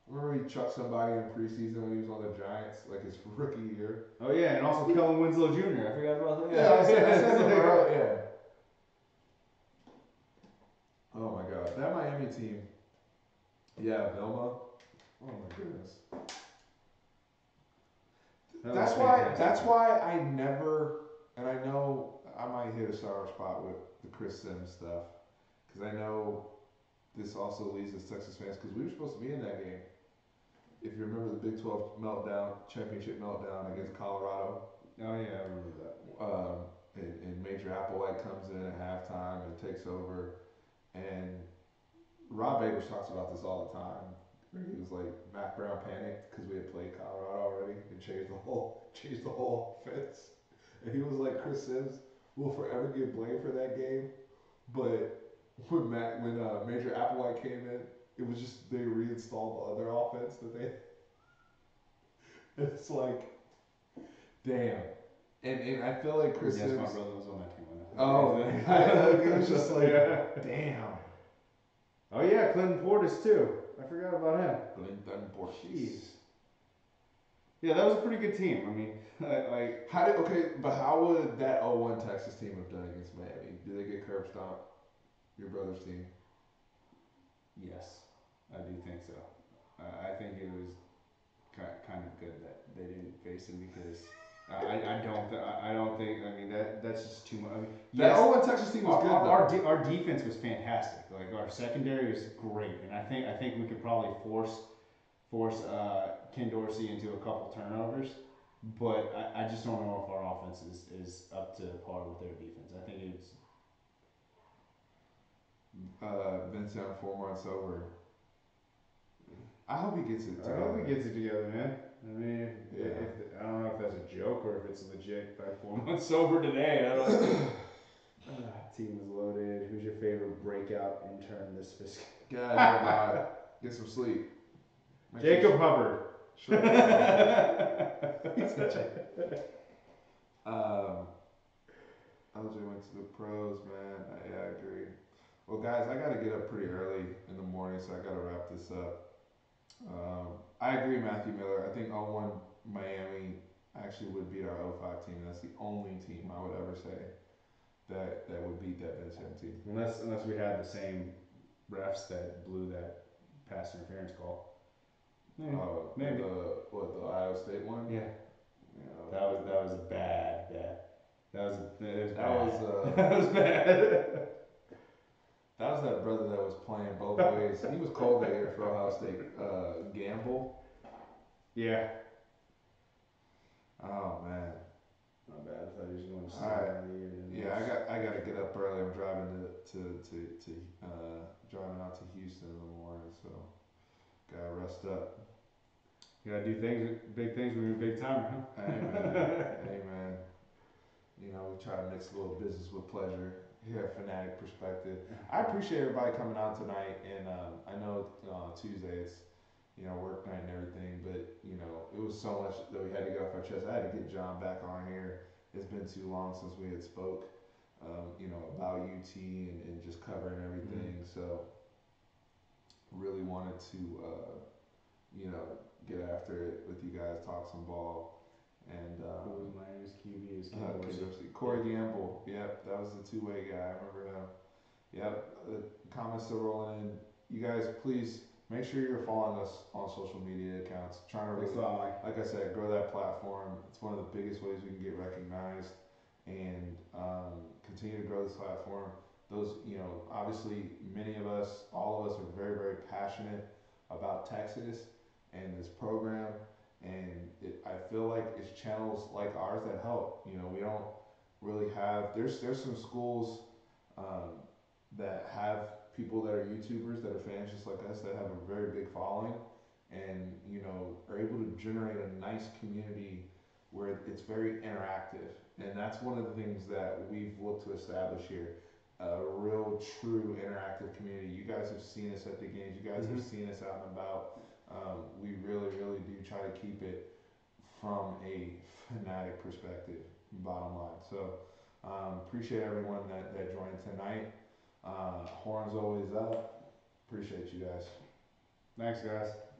Remember he chucked somebody in preseason when he was on the Giants, like his rookie year? Oh yeah, and also Kellen Winslow Jr. I forgot about that. Yeah, I said something earlier. Yeah. Oh my god, that Miami team. Yeah, Vilma. Oh my goodness. That's why. That's why I never. And I know I might hit a sour spot with the Chris Sims stuff, because I know this also leads us Texas fans, because we were supposed to be in that game. If you remember the Big 12 meltdown, championship meltdown against Colorado. Oh yeah, I remember that. And Major Applewhite comes in at halftime and takes over, and Rob Babers talks about this all the time. He was like, Mac Brown panicked because we had played Colorado already and changed the whole offense. And he was like, Chris Sims will forever get blamed for that game, but when Major Applewhite came in, it was just they reinstalled the other offense that they. It's like, damn. And I feel like Chris Sims. Yes, my brother was on that team. Oh, it was just like, damn. Oh yeah, Clinton Portis too. I forgot about him. Clinton Portis. Jeez. Yeah, that was a pretty good team. I mean, like. How would that 0-1 Texas team have done against Miami? Did they get curb stomped? Your brother's team. Yes, I do think so. I think it was kind of good that they didn't face him, because I don't think. I mean, that's just too much. I mean, that yes, 0-1 Texas team was good. Our defense was fantastic. Like our secondary was great, and I think we could probably force Ken Dorsey into a couple turnovers. But I just don't know if our offense is up to par with their defense. I think it's Vincent 4 months over. I hope he gets it together. I hope he gets it together, man. I mean, I don't know if that's a joke or if it's legit. By 4 months sober today, I don't know. Team is loaded. Who's your favorite breakout intern this fiscal? God, get some sleep. Jacob Hubbard. Sure. He's a Jacob. LJ went to the pros, man. I agree. Well, guys, I got to get up pretty early in the morning, so I got to wrap this up. I agree, Matthew Miller. I think 0-1 Miami actually would beat our 0-5 team. That's the only team I would ever say that would beat that Vincent team. Unless we had the same refs that blew that pass interference call. Maybe. The Ohio State one? Yeah. That was bad. That was bad. That was bad. That was that brother that was playing both ways. He was cold that year for Ohio State. Gamble. Yeah. Oh man. Not bad. I thought he was going to start the year. Yeah, I got to get up early. I'm driving driving out to Houston in the morning, so gotta rest up. You gotta do big things when you're a big timer, huh? Amen. You know, we try to mix a little business with pleasure. Here at Fanatic Perspective. I appreciate everybody coming out tonight, and I know Tuesday it's work night and everything, but it was so much that we had to get off our chest. I had to get John back on here. It's been too long since we had spoke, about UT and just covering everything. Mm-hmm. So really wanted to get after it with you guys, talk some ball. And who was Miami's QB? Is Cowboys. Corey Gamble. Yep, that was the two-way guy. I remember him. Yep, the comments still rolling in. You guys, please make sure you're following us on social media accounts. Trying to really, like I said, grow that platform. It's one of the biggest ways we can get recognized and continue to grow this platform. Those, obviously, many of us, all of us, are very, very passionate about Texas and this program. And I feel like it's channels like ours that help. We don't really have. There's some schools that have people that are YouTubers that are fans just like us that have a very big following, and are able to generate a nice community where it's very interactive. And that's one of the things that we've looked to establish here. A real, true, interactive community. You guys have seen us at the games. You guys have seen us out and about. We really, really do try to keep it from a Fanatic perspective, bottom line. So Appreciate everyone that joined tonight. Horns always up. Appreciate you guys. Thanks, guys.